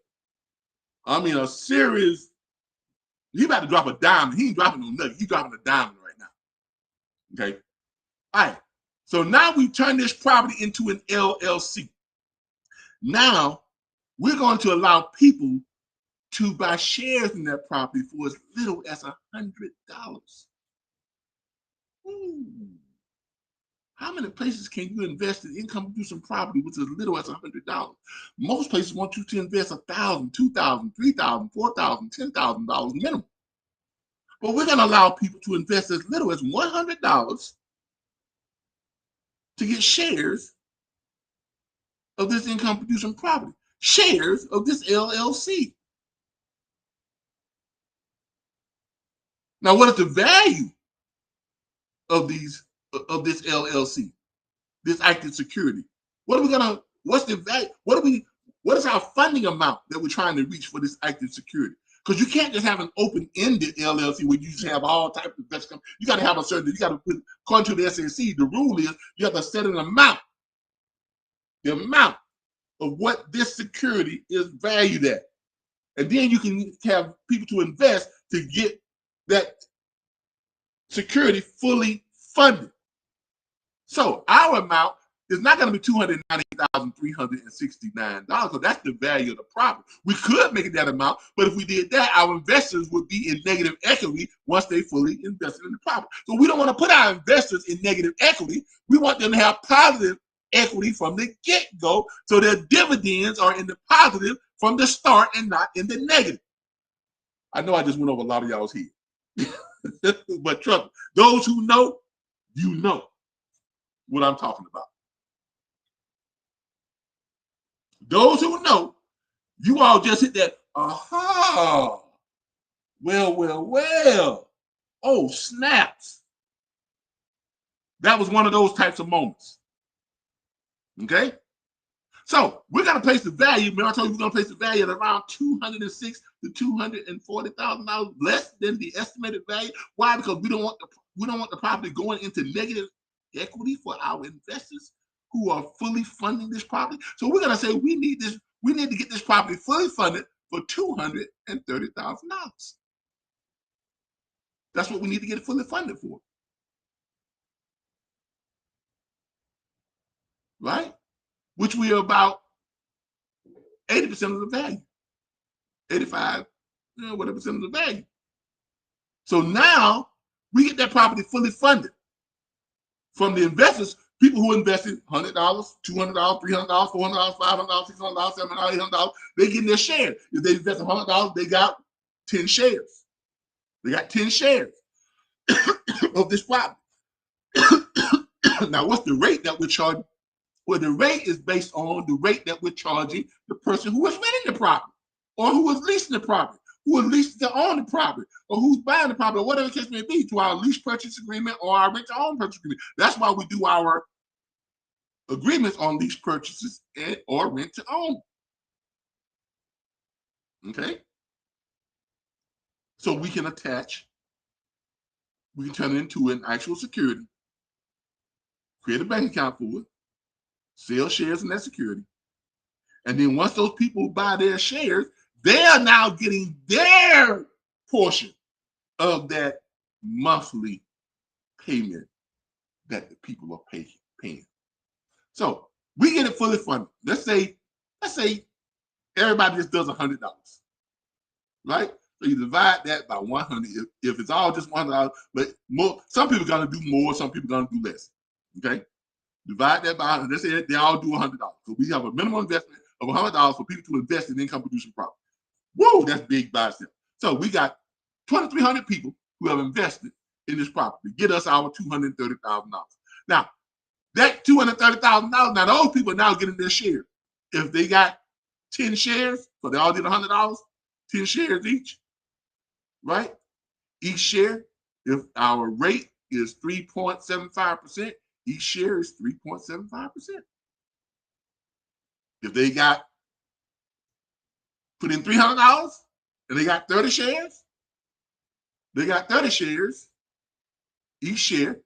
I mean, a serious, he about to drop a diamond. He ain't dropping no nugget. He's dropping a diamond right now. Okay? All right. So now we turn this property into an LLC. Now, we're going to allow people to buy shares in that property for as little as $100. How many places can you invest in income producing property with as little as $100? Most places want you to invest $1,000, $2,000, $3,000, $4,000, $10,000 minimum. But we're going to allow people to invest as little as $100 to get shares of this income producing property, shares of this LLC. Now, what is the value of this LLC, this active security? What's the value? What is our funding amount that we're trying to reach for this active security? Because you can't just have an open-ended LLC where you just have all types of investors. You got to have you got to put, according to the SEC, the rule is you have to set an amount, the amount of what this security is valued at. And then you can have people to invest to get that security fully funded. So our amount is not going to be $298,369 because that's the value of the property. We could make it that amount, but if we did that, our investors would be in negative equity once they fully invested in the property. So we don't want to put our investors in negative equity. We want them to have positive equity from the get-go so their dividends are in the positive from the start and not in the negative. I know I just went over a lot of y'all's head. But trust me, those who know, you know what I'm talking about. Those who know, you all just hit that, aha, well. Oh, snaps. That was one of those types of moments. Okay? So we're going to place the value. Remember I told you we're going to place the value at around $206,000 to $240,000 less than the estimated value. Why? Because we don't want the property going into negative equity for our investors who are fully funding this property. So we're going to say we need to get this property fully funded for $230,000. That's what we need to get it fully funded for. Right? Which we are about 80% of the value. 85, whatever percent of the value. So now we get that property fully funded from the investors, people who invested $100, $200, $300, $400, $500, $600, $700, $800. They get their share. If they invested $100, they got 10 shares. They got 10 shares of this property. Now, what's the rate that we're charging? Well, the rate is based on the rate that we're charging the person who is renting the property, or who is leasing the property, who is leasing to own the property, or who's buying the property, or whatever the case may be, to our lease purchase agreement or our rent to own purchase agreement. That's why we do our agreements on lease purchases or rent to own. Okay? So we can turn it into an actual security, create a bank account for it, sell shares in that security. And then once those people buy their shares, they are now getting their portion of that monthly payment that the people are paying. So we get it fully funded. Let's say everybody just does $100, right? So you divide that by 100. If it's all just $100, but some people are going to do more, some people are going to do less. Okay? Divide that by 100. Let's say they all do $100. So we have a minimum investment of $100 for people to invest in income producing property. Whoa, that's big by itself. So we got 2,300 people who have invested in this property to get us our $230,000. Now, that $230,000, now those people are now getting their share. If they got 10 shares, so they all did $100, 10 shares each, right? Each share, if our rate is 3.75%, each share is 3.75%. If they put in $300 and they got 30 shares, each share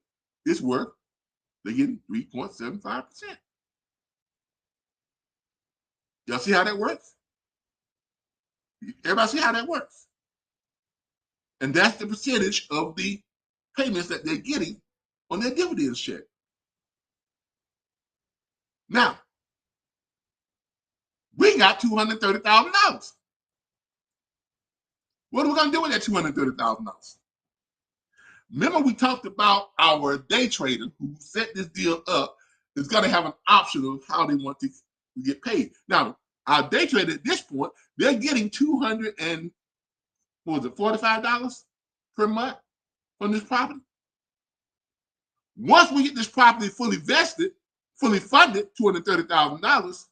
is worth, they're getting 3.75%. Y'all see how that works? Everybody see how that works? And that's the percentage of the payments that they're getting on their dividends check. Now, we got $230,000. What are we going to do with that $230,000? Remember we talked about our day trader who set this deal up is going to have an option of how they want to get paid. Now, our day trader at this point, they're getting $245 per month from this property. Once we get this property fully vested, fully funded, $230,000,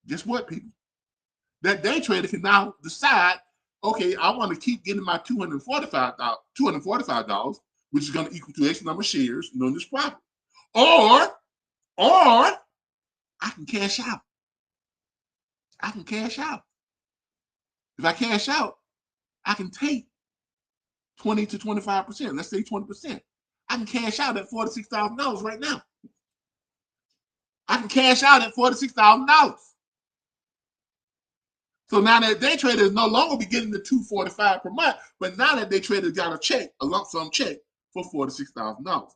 guess what, people? That day trader can now decide, okay, I want to keep getting my $245, which is going to equal to X number of shares in this property. Or I can cash out. I can cash out. If I cash out, I can take 20 to 25%. Let's say 20%. I can cash out at $46,000 right now. I can cash out at $46,000. So now that day trader is no longer be getting the $245 per month, but now that day trader got a check, a lump sum check for $46,000.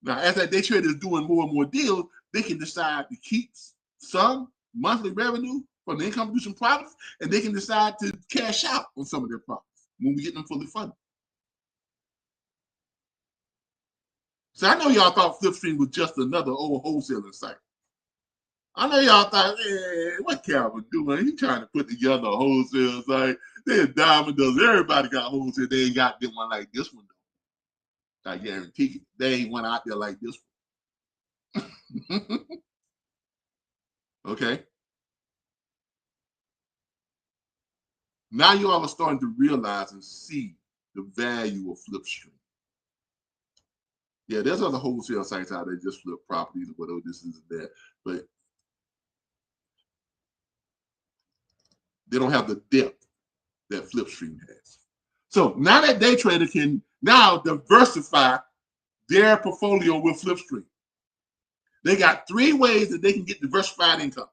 Now, as that day trader is doing more and more deals, they can decide to keep some monthly revenue from the income producing properties, and they can decide to cash out on some of their properties when we get them fully funded. So I know y'all thought Flipstream was just another old wholesaling site. I know y'all thought, what Calvin doing? He trying to put together a wholesale site. They're diamond does. Everybody got wholesale. They ain't got one like this one, though. I guarantee you, they ain't one out there like this one. Okay. Now you all are starting to realize and see the value of Flipstream. Yeah, there's other wholesale sites out there just flip properties or whatever this is and that, but they don't have the depth that Flipstream has. So now that day trader can now diversify their portfolio with Flipstream. They got 3 ways that they can get diversified income.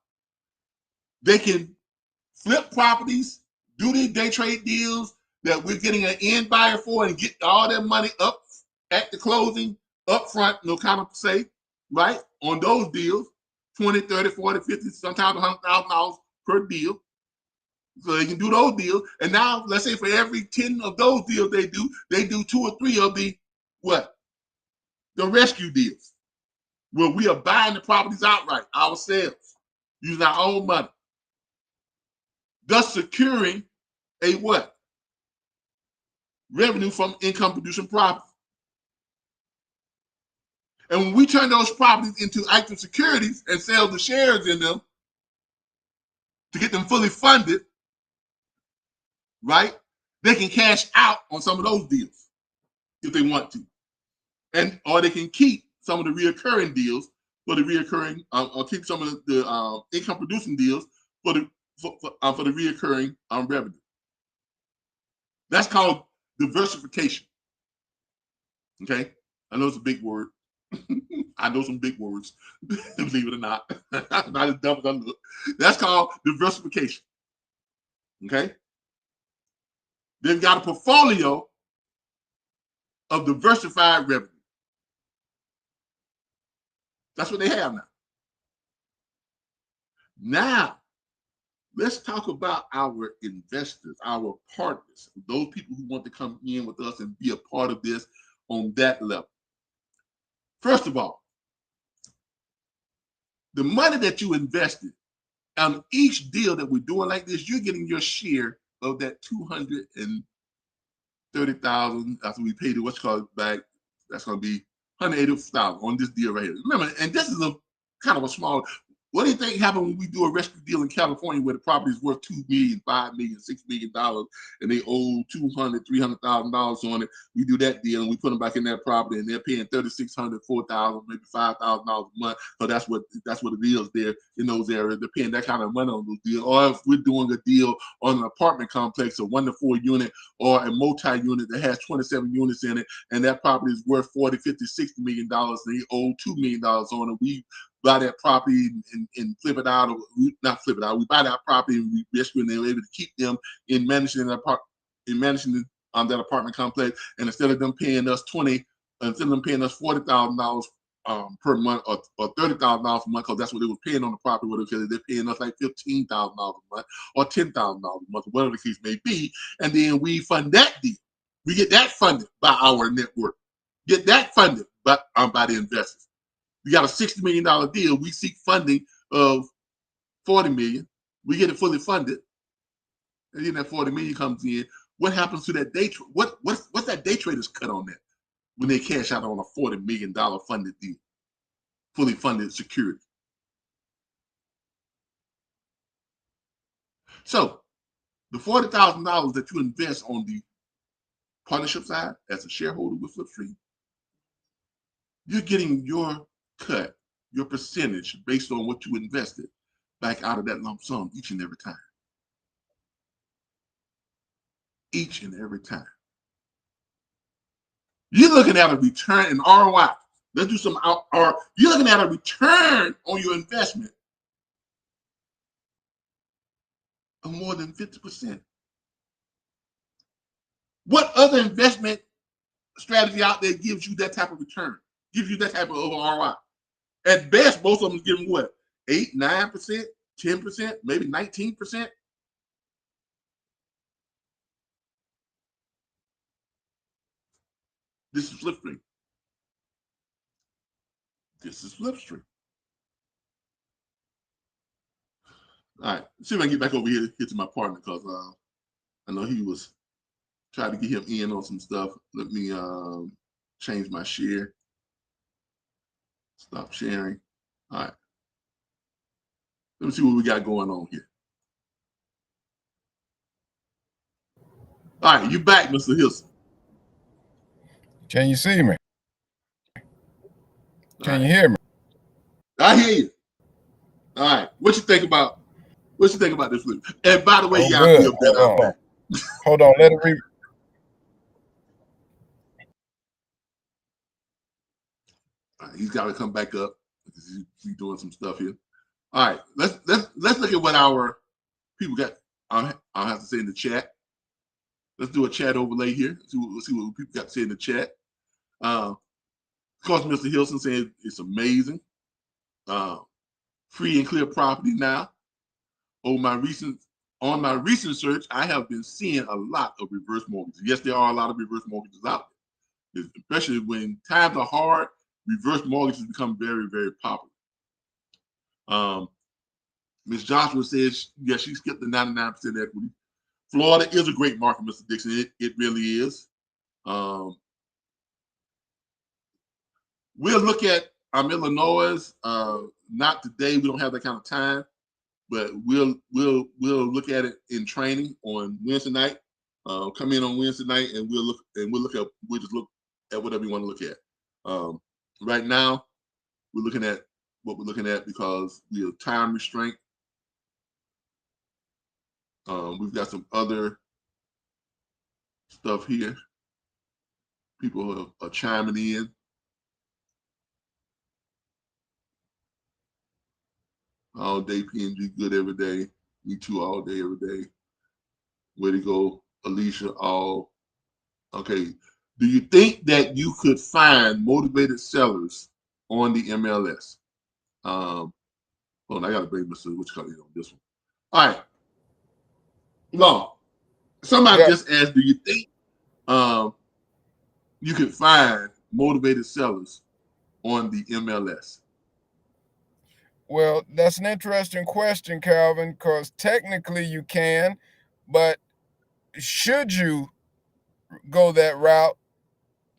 They can flip properties, do these day trade deals that we're getting an end buyer for and get all their money up at the closing, up front, kind of say, right, on those deals, 20, 30, 40, 50, sometimes $100,000 per deal. So they can do those deals. And now, let's say for every 10 of those deals they do 2 or 3 of the what? The rescue deals, where we are buying the properties outright ourselves, using our own money, thus securing a what? Revenue from income producing property. And when we turn those properties into active securities and sell the shares in them to get them fully funded, right? They can cash out on some of those deals if they want to. Or they can keep some of the reoccurring deals for the reoccurring, or keep some of the income producing deals for the reoccurring revenue. That's called diversification. Okay, I know it's a big word. I know some big words, believe it or not. Not as dumb as I look. That's called diversification. Okay, they've got a portfolio of diversified revenue. That's what they have now. Now, let's talk about our investors, our partners, those people who want to come in with us and be a part of this on that level. First of all, the money that you invested on each deal that we're doing like this, you're getting your share of that $230,000 after we paid it. What's called back? That's going to be $180,000 on this deal right here. Remember, and this is a kind of a small. What do you think happened when we do a rescue deal in California where the property is worth $2 million, $5 million, $6 million, and they owe $200,000, $300,000 on it? We do that deal and we put them back in that property, and they're paying $3,600, $4,000, maybe $5,000 a month. So that's what it is there in those areas. They're paying that kind of money on those deals. Or if we're doing a deal on an apartment complex, a 1 to 4 unit or a multi-unit that has 27 units in it, and that property is worth $40, $50, $60 million, and they owe $2 million on it, we buy that property and flip it out, or not flip it out. We buy that property and we rescue, and they're able to keep them in managing that apartment complex. And instead of them paying us $40,000 per month or $30,000 a month, because that's what they were paying on the property, because they're paying us like $15,000 a month or $10,000 a month, whatever the case may be. And then we fund that deal. We get that funded by our network. Get that funded by the investors. We got a $60 million deal. We seek funding of $40 million. We get it fully funded, and then that $40 million comes in. What happens to that day? What's that day trader's cut on that when they cash out on a $40 million funded deal, fully funded security? So the $40,000 that you invest on the partnership side, as a shareholder with Flipstream, you're getting your cut, your percentage based on what you invested back out of that lump sum each and every time. Each and every time. You're looking at a return in ROI. Let's do some or you're looking at a return on your investment of more than 50%. What other investment strategy out there gives you that type of return? Gives you that type of ROI? At best, most of them give them what? 8, 9%, 10%, maybe 19%. This is Flipstream. This is Flipstream. All right, let's see if I can get back over here to my partner, because I know he was trying to get him in on some stuff. Let me change my share. Stop sharing. All right. Let me see what we got going on here. All right, you back, Mr. Hilson. Can you see me? Can you hear me? I hear you. All right. What you think about this flip? And by the way, yeah, I feel better. I'm back. Hold on. Let it read. He's got to come back up because he's doing some stuff here. All right, let's look at what our people got. I'll have to say in the chat. Let's do a chat overlay here. Let's see what people got to say in the chat. Of course, Mr. Hilson said it's amazing. Free and clear property now. On my recent search, I have been seeing a lot of reverse mortgages. Yes, there are a lot of reverse mortgages out there, especially when times are hard. Reverse mortgages become very, very popular. Ms. Joshua says, yeah, she skipped the 99% equity. Florida is a great market, Mr. Dixon. It really is. We'll look at Illinois. Not today. We don't have that kind of time, but we'll look at it in training on Wednesday night. Come in on Wednesday night, and we'll just look at whatever you want to look at. Right now, we're looking at what we're looking at because we have time restraint. We've got some other stuff here. People are chiming in. All day PNG, good every day. Me too, all day, every day. Way to go, Alicia. All okay. Do you think that you could find motivated sellers on the MLS? Hold on, I got to bring Mr. Which color on this one. All right. No, somebody just asked, do you think you could find motivated sellers on the MLS? Well, that's an interesting question, Calvin, because technically you can, but should you go that route?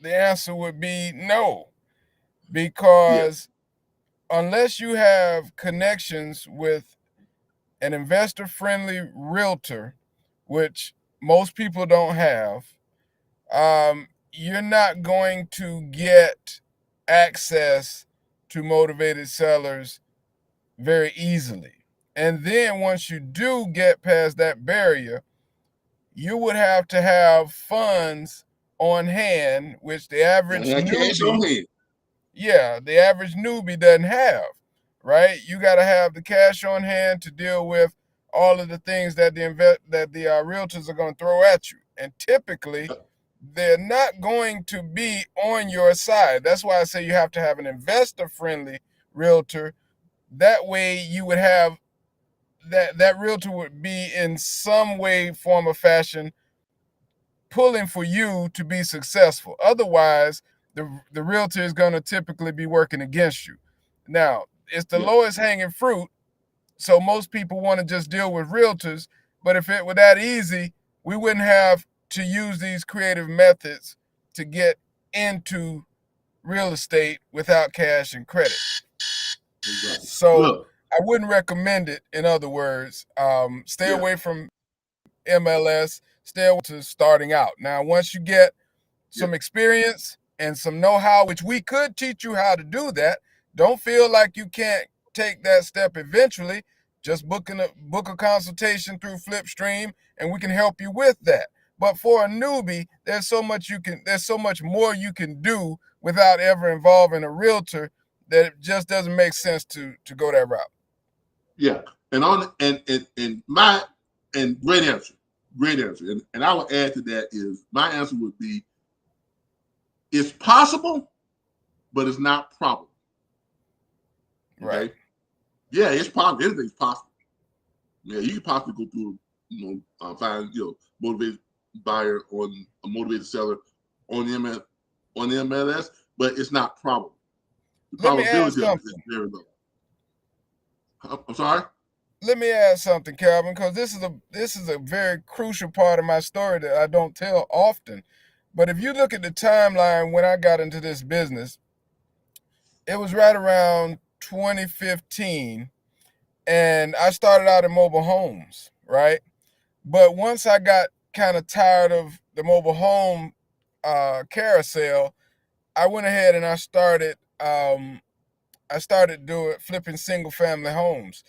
The answer would be no, because unless you have connections with an investor-friendly realtor, which most people don't have, you're not going to get access to motivated sellers very easily. And then once you do get past that barrier, you would have to have funds on hand, which the average newbie, the average newbie doesn't have, right? You got to have the cash on hand to deal with all of the things that the realtors are going to throw at you. And typically, they're not going to be on your side. That's why I say you have to have an investor-friendly realtor. That way you would have that realtor would be in some way, form, or fashion pulling for you to be successful. Otherwise, the realtor is going to typically be working against you. Now, it's the lowest hanging fruit, so most people want to just deal with realtors. But if it were that easy, we wouldn't have to use these creative methods to get into real estate without cash and credit. So I wouldn't recommend it. In other words, stay away from MLS, stairway to starting out. Now, once you get Yeah. some experience and some know-how, which we could teach you how to do that, don't feel like you can't take that step eventually. Just book a consultation through Flipstream, and we can help you with that. But for a newbie, there's so much more you can do without ever involving a realtor that it just doesn't make sense to go that route. Yeah. And great answer. Great answer. And I would add to that is my answer would be it's possible, but it's not probable. Right. Okay. Yeah, it's possible. Anything's possible. Yeah, you could possibly go through, find motivated buyer on a motivated seller on the MLS, but it's not probable. The Let me add probability of it something. is very low. I'm sorry. Let me add something, Calvin, because this is a very crucial part of my story that I don't tell often. But if you look at the timeline when I got into this business, it was right around 2015, and I started out in mobile homes, right? But once I got kind of tired of the mobile home carousel, I went ahead and I started doing flipping single family homes.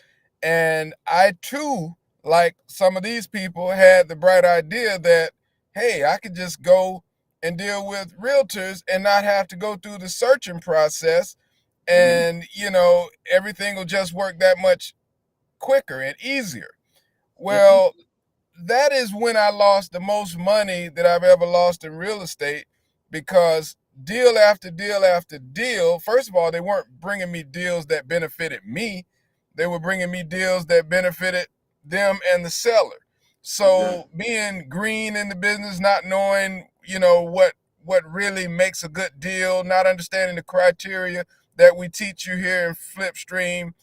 And I too, like some of these people, had the bright idea that, hey, I could just go and deal with realtors and not have to go through the searching process. Mm-hmm. And, everything will just work that much quicker and easier. Well, that is when I lost the most money that I've ever lost in real estate, because deal after deal after deal, first of all, they weren't bringing me deals that benefited me. They were bringing me deals that benefited them and the seller. Exactly. So being green in the business, not knowing, what really makes a good deal, not understanding the criteria that we teach you here in Flipstream,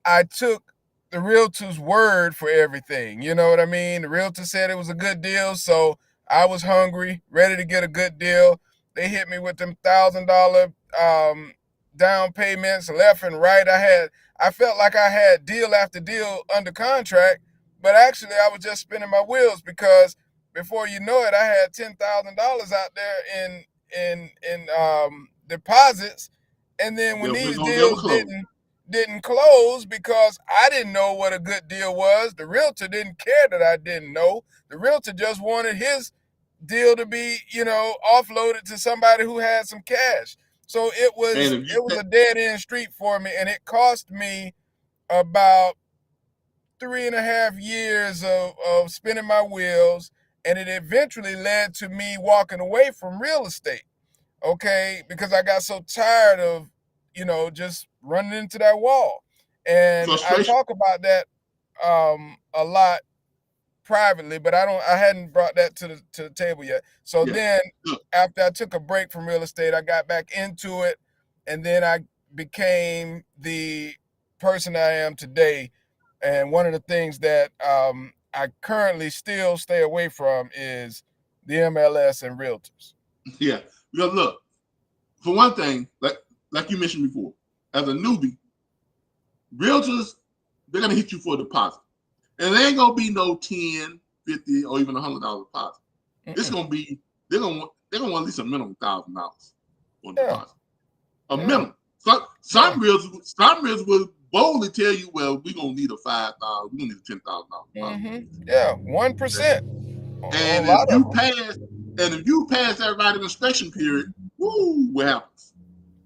I took the realtor's word for everything. You know what I mean? The realtor said it was a good deal, so I was hungry, ready to get a good deal. They hit me with them $1,000 down payments left and right. I felt like I had deal after deal under contract, but actually I was just spinning my wheels, because before you know it, I had $10,000 out there in deposits, and then when That we're these gonna never deals close. didn't close because I didn't know what a good deal was. The realtor didn't care that I didn't know. The realtor just wanted his deal to be, offloaded to somebody who had some cash. So it And was if you it was a dead end street for me, and it cost me about 3.5 years of spinning my wheels, and it eventually led to me walking away from real estate. Okay, because I got so tired of, just running into that wall. And I frustration, talk about that a lot privately, but I hadn't brought that to the table yet. So yeah. then Look, after I took a break from real estate, I got back into it, and then I became the person I am today. And one of the things that I currently still stay away from is the MLS and realtors. yeah. Because look, for one thing, like you mentioned before, as a newbie, realtors, they're gonna hit you for a deposit. And there ain't gonna be no 10, 50, or even $100 deposit. It's Mm-mm. gonna be they're gonna want at least a minimum $1,000 on Yeah, deposit. A yeah, minimum. So, yeah. some realtors will boldly tell you, well, we're gonna need a 5,000, we're gonna need a $10,000 deposit. Yeah, Okay. 1%. A And lot if of you them pass, that right of inspection period, woo, what happens?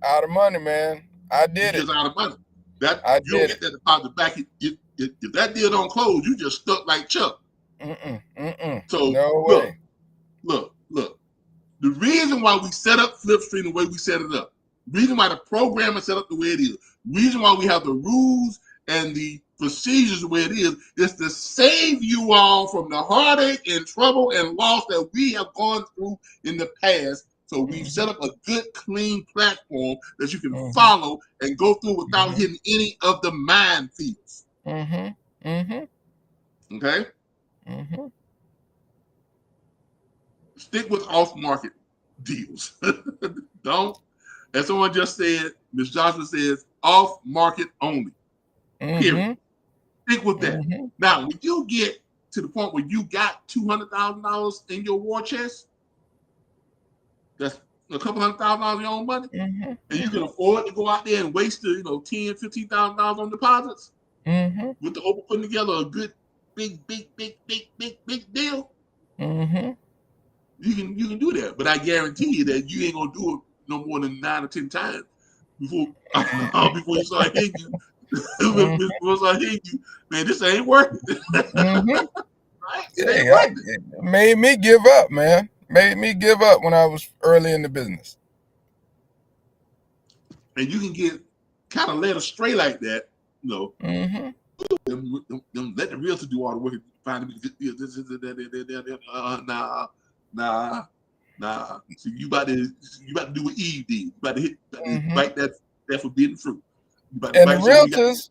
out of money, man. I You did it. just out of money. That I you don't did get it. that deposit back. If that deal don't close, you just stuck like Chuck. Mm-mm, mm-mm. So No look, way. look. The reason why we set up Flipstream the way we set it up, reason why the program is set up the way it is, reason why we have the rules and the procedures the way it is to save you all from the heartache and trouble and loss that we have gone through in the past. So we've Mm-hmm, set up a good, clean platform that you can mm-hmm, follow and go through without mm-hmm, hitting any of the minefields. mm-hmm, mm-hmm, Okay? mm-hmm. Stick with off-market deals. Don't, as someone just said, Ms. Johnson says, off-market only. Period. Mm-hmm. Stick with that. Mm-hmm. Now, when you get to the point where you got $200,000 in your war chest, that's a couple $100,000 of your own money, and you can afford to go out there and waste the $10,000, $15,000 on deposits with the hope of putting together a good big deal. You can do that, but I guarantee you that you ain't gonna do it no more than 9 or 10 times before you start hitting you. Before start hitting you, man, this ain't worth it. Right? It ain't worth it. It made me give up, man. Made me give up when I was early in the business. And you can get kind of led astray like that, Let the realtor do all the work and find me good deal. Nah. So you about to do what Eve did. You about to bite that forbidden fruit. And the realtors,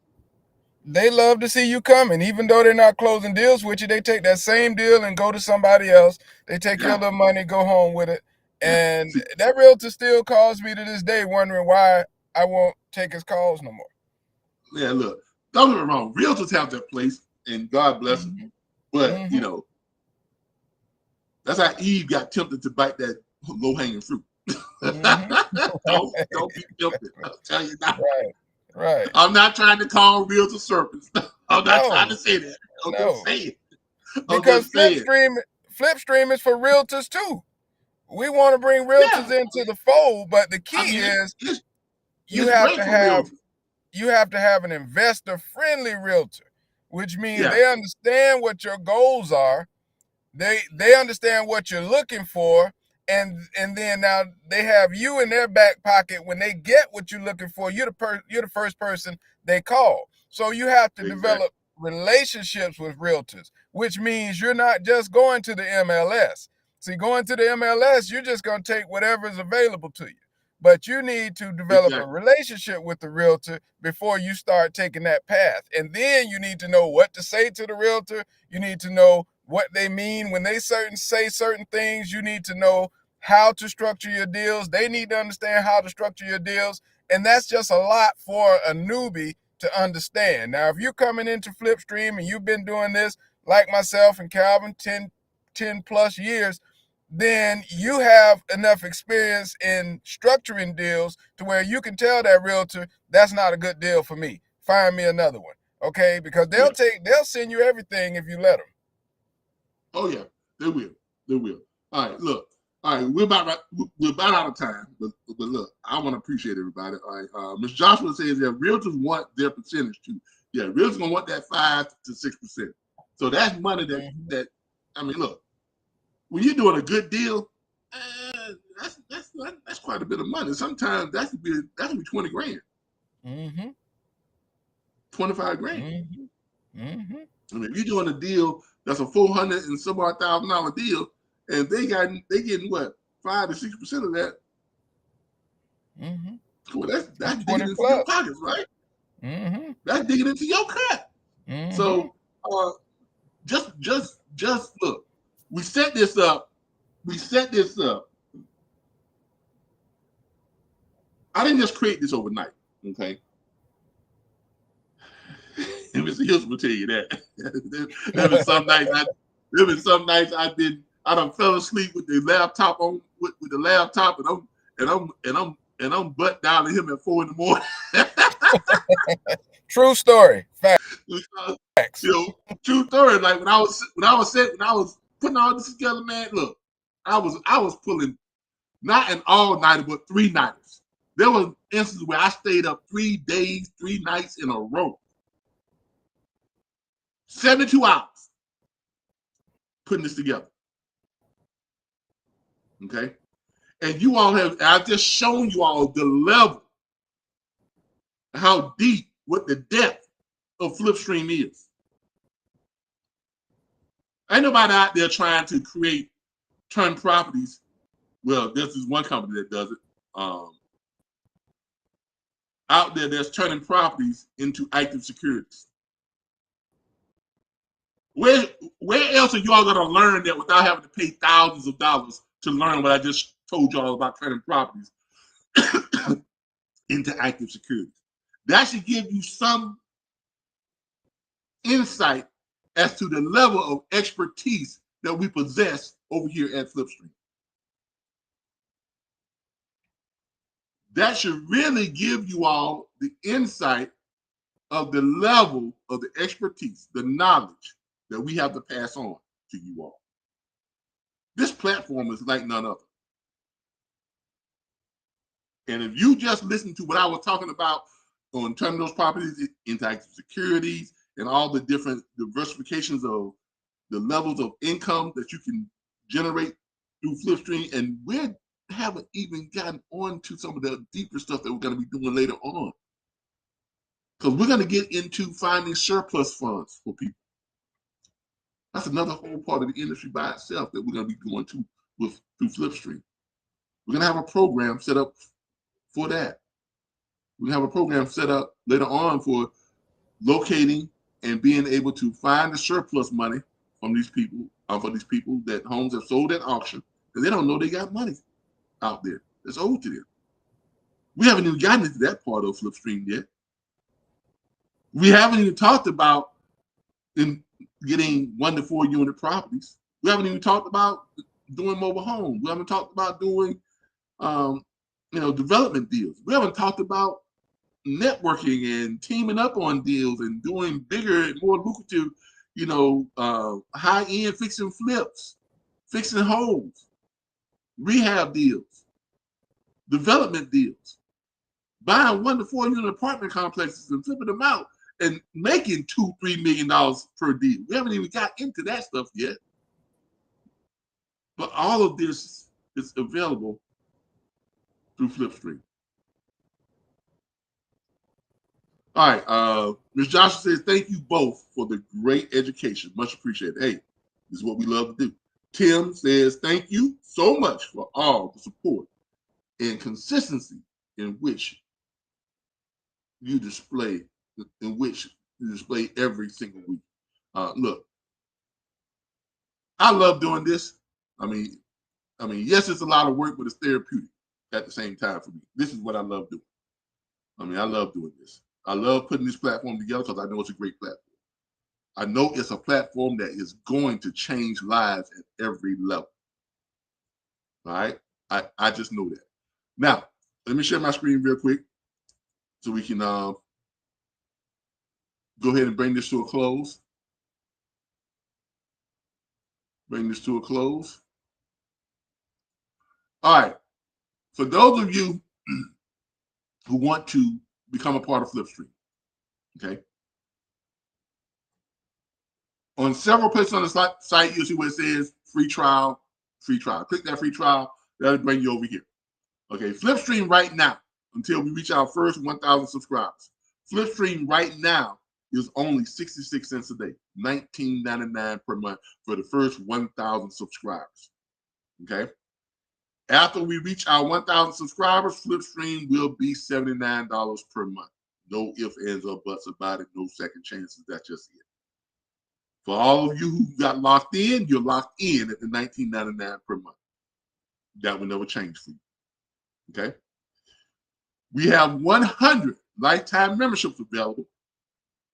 they love to see you coming, even though they're not closing deals with you. They take that same deal and go to somebody else. They take your little money, go home with it. And that realtor still calls me to this day, wondering why I won't take his calls no more. Yeah, look, don't get me wrong. Realtors have their place, and God bless them. But that's how Eve got tempted to bite that low-hanging fruit. Don't be tempted. I'll tell you now. Right. I'm not trying to call realtor serpents. I'm not trying to say that. I'm just saying. Because Flipstream is for realtors too. We want to bring realtors into the fold, but the key is you have to have an investor-friendly realtor, which means they understand what your goals are. They understand what you're looking for, and then now they have you in their back pocket when they get what you're looking for. You're the first person they call. So you have to develop relationships with realtors, which means you're not just going to the MLS. See, going to the MLS, you're just going to take whatever is available to you. But you need to develop a relationship with the realtor before you start taking that path. And then you need to know what to say to the realtor. You need to know what they mean when they say certain things. You need to know how to structure your deals. They need to understand how to structure your deals. And that's just a lot for a newbie to understand. Now, if you're coming into Flipstream and you've been doing this like myself and Calvin 10 plus years, then you have enough experience in structuring deals to where you can tell that realtor, that's not a good deal for me. Find me another one. Okay? Because they'll send you everything if you let them. Oh yeah, they will. All right, look. All right, we're about out of time, but look, I want to appreciate everybody. All right, Ms. Joshua says that realtors want their percentage too. Yeah, realtors gonna want that 5 to 6%. So that's money that I mean, look, when you're doing a good deal, that's quite a bit of money. Sometimes that could be 20 grand, 25 grand. I mean, if you're doing a deal that's a $400 and some odd $1,000 deal, and they getting what 5 to 6% of that. Well, that's digging into your pockets, right? That's digging into your cut. So just look. We set this up. I didn't just create this overnight. Okay. And Mr. Hills will tell you that. There been some nights I done fell asleep with the laptop on with the laptop, and I'm butt dialing him at 4 a.m. True story. Facts. True story. Like when I was putting all this together, man. Look, I was pulling not an all nighter, but 3 nighters. There was instances where I stayed up 3 days, 3 nights in a row. 72 hours putting this together. Okay. And I've just shown you all the level, how deep, what the depth of Flipstream is. Ain't nobody out there trying to turn properties. Well, this is one company that does it. Out there that's turning properties into active securities. Where else are you all going to learn that without having to pay thousands of dollars to learn what I just told you all about turning properties into active securities? That should give you some insight as to the level of expertise that we possess over here at Flipstream. That should really give you all the insight of the level of the expertise, the knowledge that we have to pass on to you all. This platform is like none other. And if you just listen to what I was talking about on turning those properties into active securities and all the different diversifications of the levels of income that you can generate through Flipstream, and we haven't even gotten on to some of the deeper stuff that we're going to be doing later on. Because we're going to get into finding surplus funds for people. That's another whole part of the industry by itself that we're going to be going to through Flipstream. We're going to have a program set up for that. We have a program set up later on for locating and being able to find the surplus money from these people, for these people that homes have sold at auction, because they don't know they got money out there that's owed to them. We haven't even gotten into that part of Flipstream yet. We haven't even talked about in getting 1 to 4 unit properties. We haven't even talked about doing mobile homes. We haven't talked about doing, development deals. We haven't talked about networking and teaming up on deals and doing bigger and more lucrative, high-end fix and flips, fixing homes, rehab deals, development deals, buying 1 to 4 unit apartment complexes and flipping them out and making $2-3 million per deal. We haven't even got into that stuff yet. But all of this is available through Flipstream. All right, Ms. Joshua says, thank you both for the great education. Much appreciated. Hey, this is what we love to do. Tim says, thank you so much for all the support and consistency in which you display every single week. Look, I love doing this. I mean, yes, it's a lot of work, but it's therapeutic at the same time for me. This is what I love doing. I love doing this. I love putting this platform together because I know it's a great platform. I know it's a platform that is going to change lives at every level. All right? I just know that. Now, let me share my screen real quick so we can go ahead and bring this to a close. Bring this to a close. All right. For those of you who want to become a part of Flipstream, okay? On several places on the site, you'll see where it says free trial, free trial. Click that free trial. That'll bring you over here. Okay, Flipstream right now, until we reach our first 1,000 subscribers. Flipstream right now is only 66 cents a day, $19.99 per month for the first 1,000 subscribers. Okay? After we reach our 1,000 subscribers, Flipstream will be $79 per month. No ifs, ands, or buts about it. No second chances. That's just it. For all of you who got locked in, you're locked in at the $19.99 per month. That will never change for you. Okay? We have 100 lifetime memberships available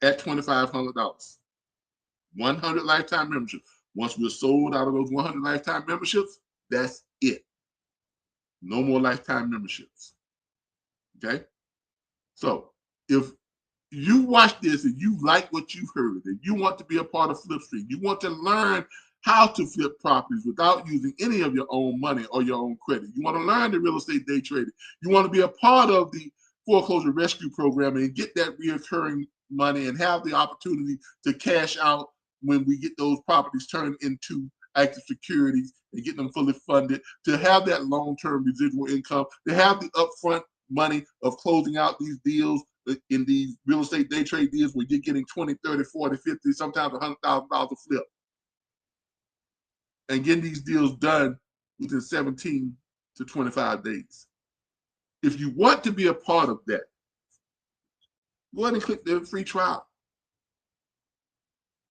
at $2,500. 100 lifetime memberships. Once we're sold out of those 100 lifetime memberships, that's it. No more lifetime memberships. Okay? So if you watch this and you like what you heard and you want to be a part of Flipstream, you want to learn how to flip properties without using any of your own money or your own credit. You want to learn the real estate day trading. You want to be a part of the foreclosure rescue program and get that reoccurring money and have the opportunity to cash out when we get those properties turned into active securities and get them fully funded, to have that long-term residual income, to have the upfront money of closing out these deals in these real estate day trade deals where you're getting 20, 30, 40, 50, sometimes $100,000 a flip. And getting these deals done within 17 to 25 days. If you want to be a part of that, go ahead and click the free trial.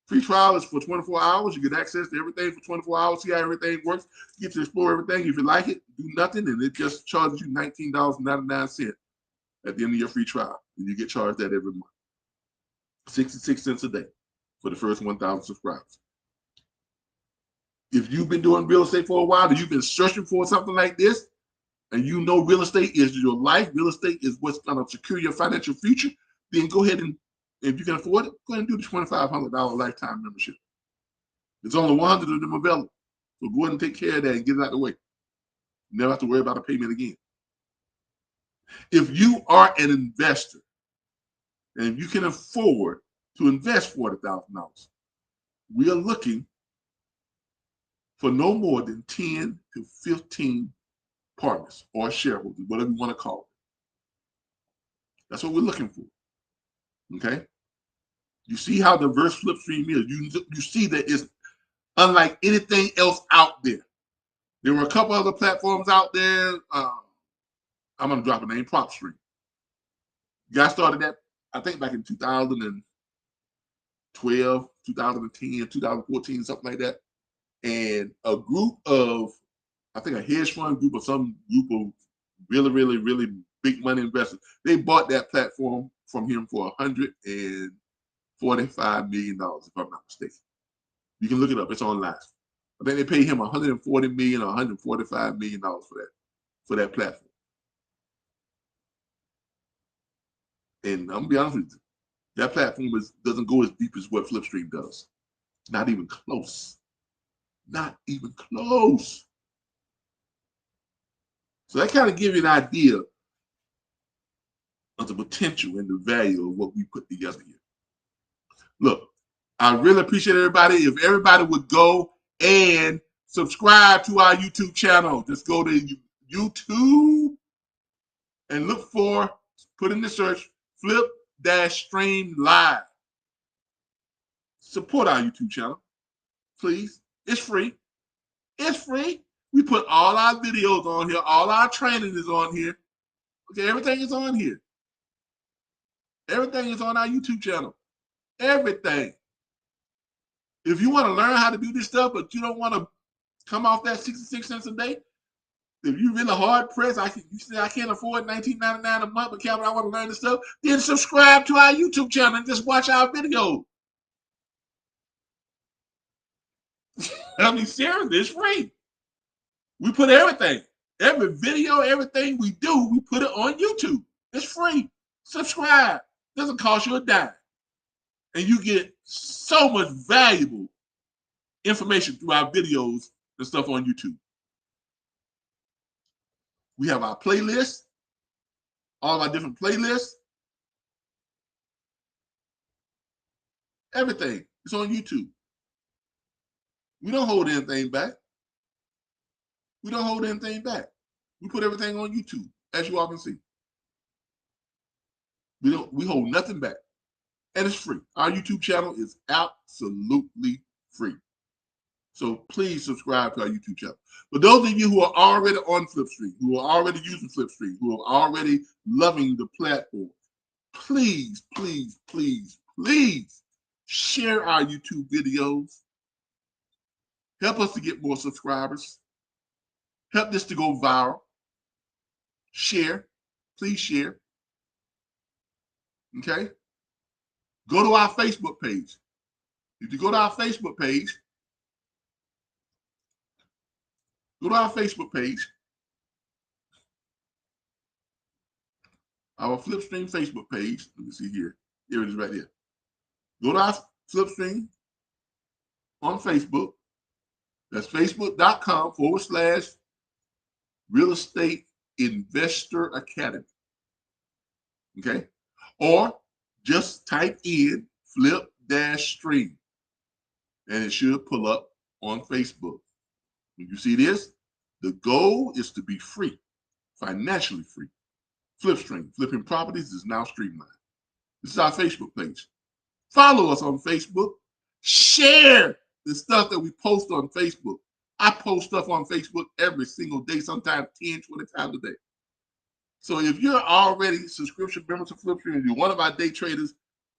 Free trial is for 24 hours. You get access to everything for 24 hours, see how everything works, get to explore everything. If you like it, do nothing, and it just charges you $19.99 at the end of your free trial. And you get charged that every month. 66 cents a day. for the first 1,000 subscribers. If you've been doing real estate for a while, and you've been searching for something like this, and you know real estate is your life, real estate is what's going to secure your financial future, then go ahead and, if you can afford it, go ahead and do the $2,500 lifetime membership. There's only 100 of them available. So go ahead and take care of that and get it out of the way. You never have to worry about a payment again. If you are an investor and if you can afford to invest $40,000, we are looking for no more than 10 to 15 partners or shareholders, whatever you want to call it. That's what we're looking for. Okay? You see how diverse Flipstream is. You see that it's unlike anything else out there. There were a couple other platforms out there. I'm going to drop a name, PropStream. Guy started that, I think, back in 2012, 2010, 2014, something like that. And a group of, I think a hedge fund group or some group of really, really, really big money investors, they bought that platform from him for $145 million, if I'm not mistaken. You can look it up. It's online. I think they paid him $140 million or $145 million for that platform. And I'm gonna be honest with you, that platform doesn't go as deep as what Flipstream does. Not even close. Not even close. So that kind of gives you an idea of the potential and the value of what we put together here. Look, I really appreciate everybody. If everybody would go and subscribe to our YouTube channel, just go to YouTube and look for, put in the search, Flip-Stream Live. Support our YouTube channel, please. It's free. It's free. We put all our videos on here. All our training is on here. Okay, everything is on here. Everything is on our YouTube channel. Everything. If you want to learn how to do this stuff, but you don't want to come off that 66 cents a day, if you're really hard pressed, you say I can't afford $19.99 a month, but Calvin, I want to learn this stuff, then subscribe to our YouTube channel and just watch our videos. I mean, seriously, it's free. We put everything, every video, everything we do, we put it on YouTube. It's free. Subscribe. Doesn't cost you a dime. And you get so much valuable information through our videos and stuff on YouTube. We have our playlists, all of our different playlists. Everything is on YouTube. We don't hold anything back. We don't hold anything back. We put everything on YouTube, as you all can see. We hold nothing back. And it's free. Our YouTube channel is absolutely free. So please subscribe to our YouTube channel. For those of you who are already on Flipstream, who are already using Flipstream, who are already loving the platform, please, please, please, please share our YouTube videos. Help us to get more subscribers. Help this to go viral. Share. Please share. Okay? Go to our Facebook page. If you go to our Facebook page, our Flipstream Facebook page. Let me see here. Here it is right here. Go to our Flipstream on Facebook. That's facebook.com/Real Estate Investor Academy. Okay? Or just type in Flip-Stream and it should pull up on Facebook. When you see this, the goal is to be free, financially free. Flipstream, flipping properties, is now streamlined. This is our Facebook page. Follow us on Facebook. Share the stuff that we post on Facebook. I post stuff on Facebook every single day, sometimes 10, 20 times a day. So if you're already subscription members to Flipstream and you're one of our day traders,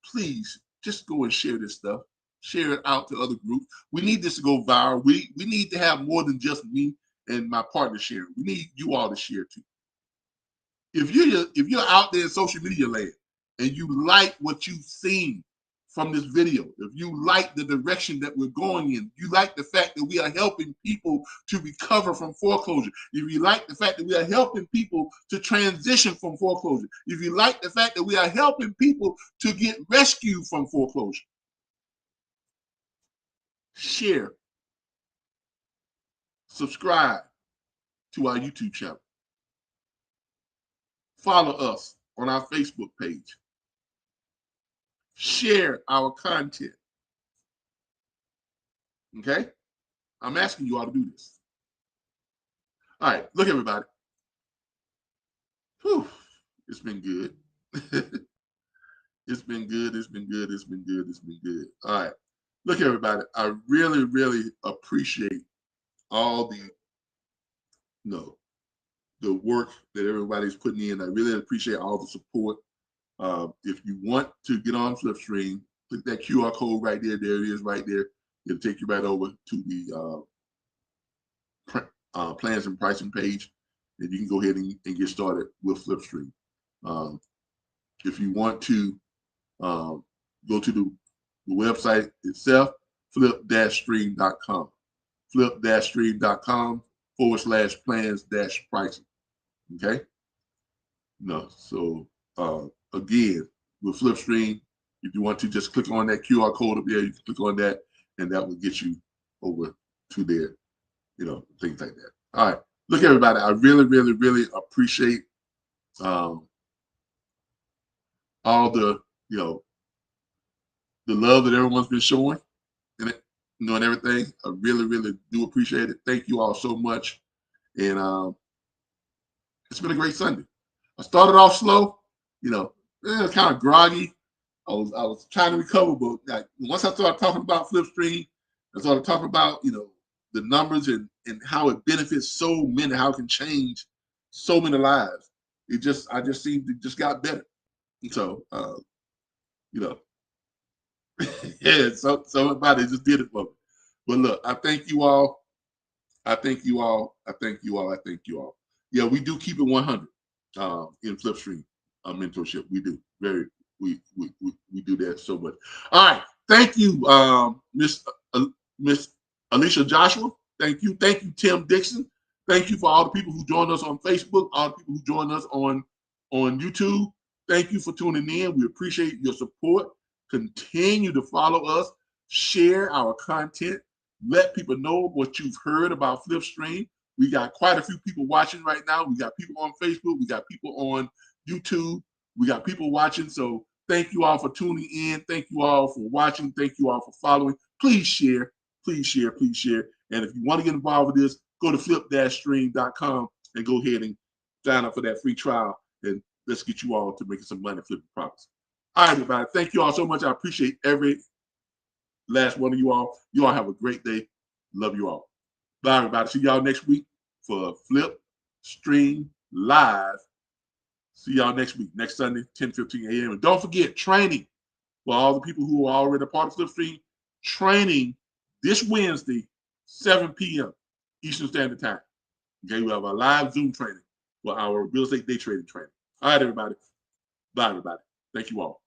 please just go and share this stuff. Share it out to other groups. We need this to go viral. We need to have more than just me and my partner sharing. We need you all to share too. If you're out there in social media land and you like what you've seen from this video, if you like the direction that we're going in, you like the fact that we are helping people to recover from foreclosure, if you like the fact that we are helping people to transition from foreclosure, if you like the fact that we are helping people to get rescued from foreclosure, share, subscribe to our YouTube channel, follow us on our Facebook page, share our content. Okay? I'm asking you all to do this. All right, look, everybody. Whew, it's been good. It's been good. It's been good. It's been good. It's been good. All right. Look, everybody. I really, really appreciate all the, the work that everybody's putting in. I really appreciate all the support. If you want to get on Flipstream, click that QR code right there. There it is right there. It'll take you right over to the plans and pricing page, and you can go ahead and get started with Flipstream. If you want to go to the website itself, flip-stream.com, flip-stream.com/plans-pricing. Okay. So again, with Flipstream, if you want to just click on that QR code up there, you can click on that, and that will get you over to there. Things like that. All right. Look, everybody, I really, really, really appreciate all the, the love that everyone's been showing and and everything. I really, really do appreciate it. Thank you all so much. And it's been a great Sunday. I started off slow, kind of groggy. I was trying to recover, but once I started talking about Flipstream, I started talking about, the numbers and how it benefits so many, how it can change so many lives. I just seemed to just got better. And so, yeah, so somebody just did it for me. But look, I thank you all. I thank you all. I thank you all. I thank you all. Yeah, we do keep it 100 in Flipstream mentorship. We do we do that so much. All right, thank you, Miss Alicia Joshua. Thank you, Tim Dixon. Thank you for all the people who joined us on Facebook, all the people who joined us on YouTube. Thank you for tuning in. We appreciate your support. Continue to follow us, share our content, let people know what you've heard about Flipstream. We got quite a few people watching right now. We got people on Facebook. We got people on YouTube. We got people watching. So thank you all for tuning in. Thank you all for watching. Thank you all for following. Please share. Please share. Please share. And if you want to get involved with this, go to flip-stream.com and go ahead and sign up for that free trial. And let's get you all to making some money flipping properties. All right, everybody. Thank you all so much. I appreciate every last one of you all. You all have a great day. Love you all. Bye, everybody. See y'all next week for Flip Stream Live. See y'all next week, next Sunday, 10:15 a.m. And don't forget, training for all the people who are already a part of Flipstream. Training this Wednesday, 7 p.m. Eastern Standard Time. Okay, we have a live Zoom training for our real estate day trading training. All right, everybody. Bye, everybody. Thank you all.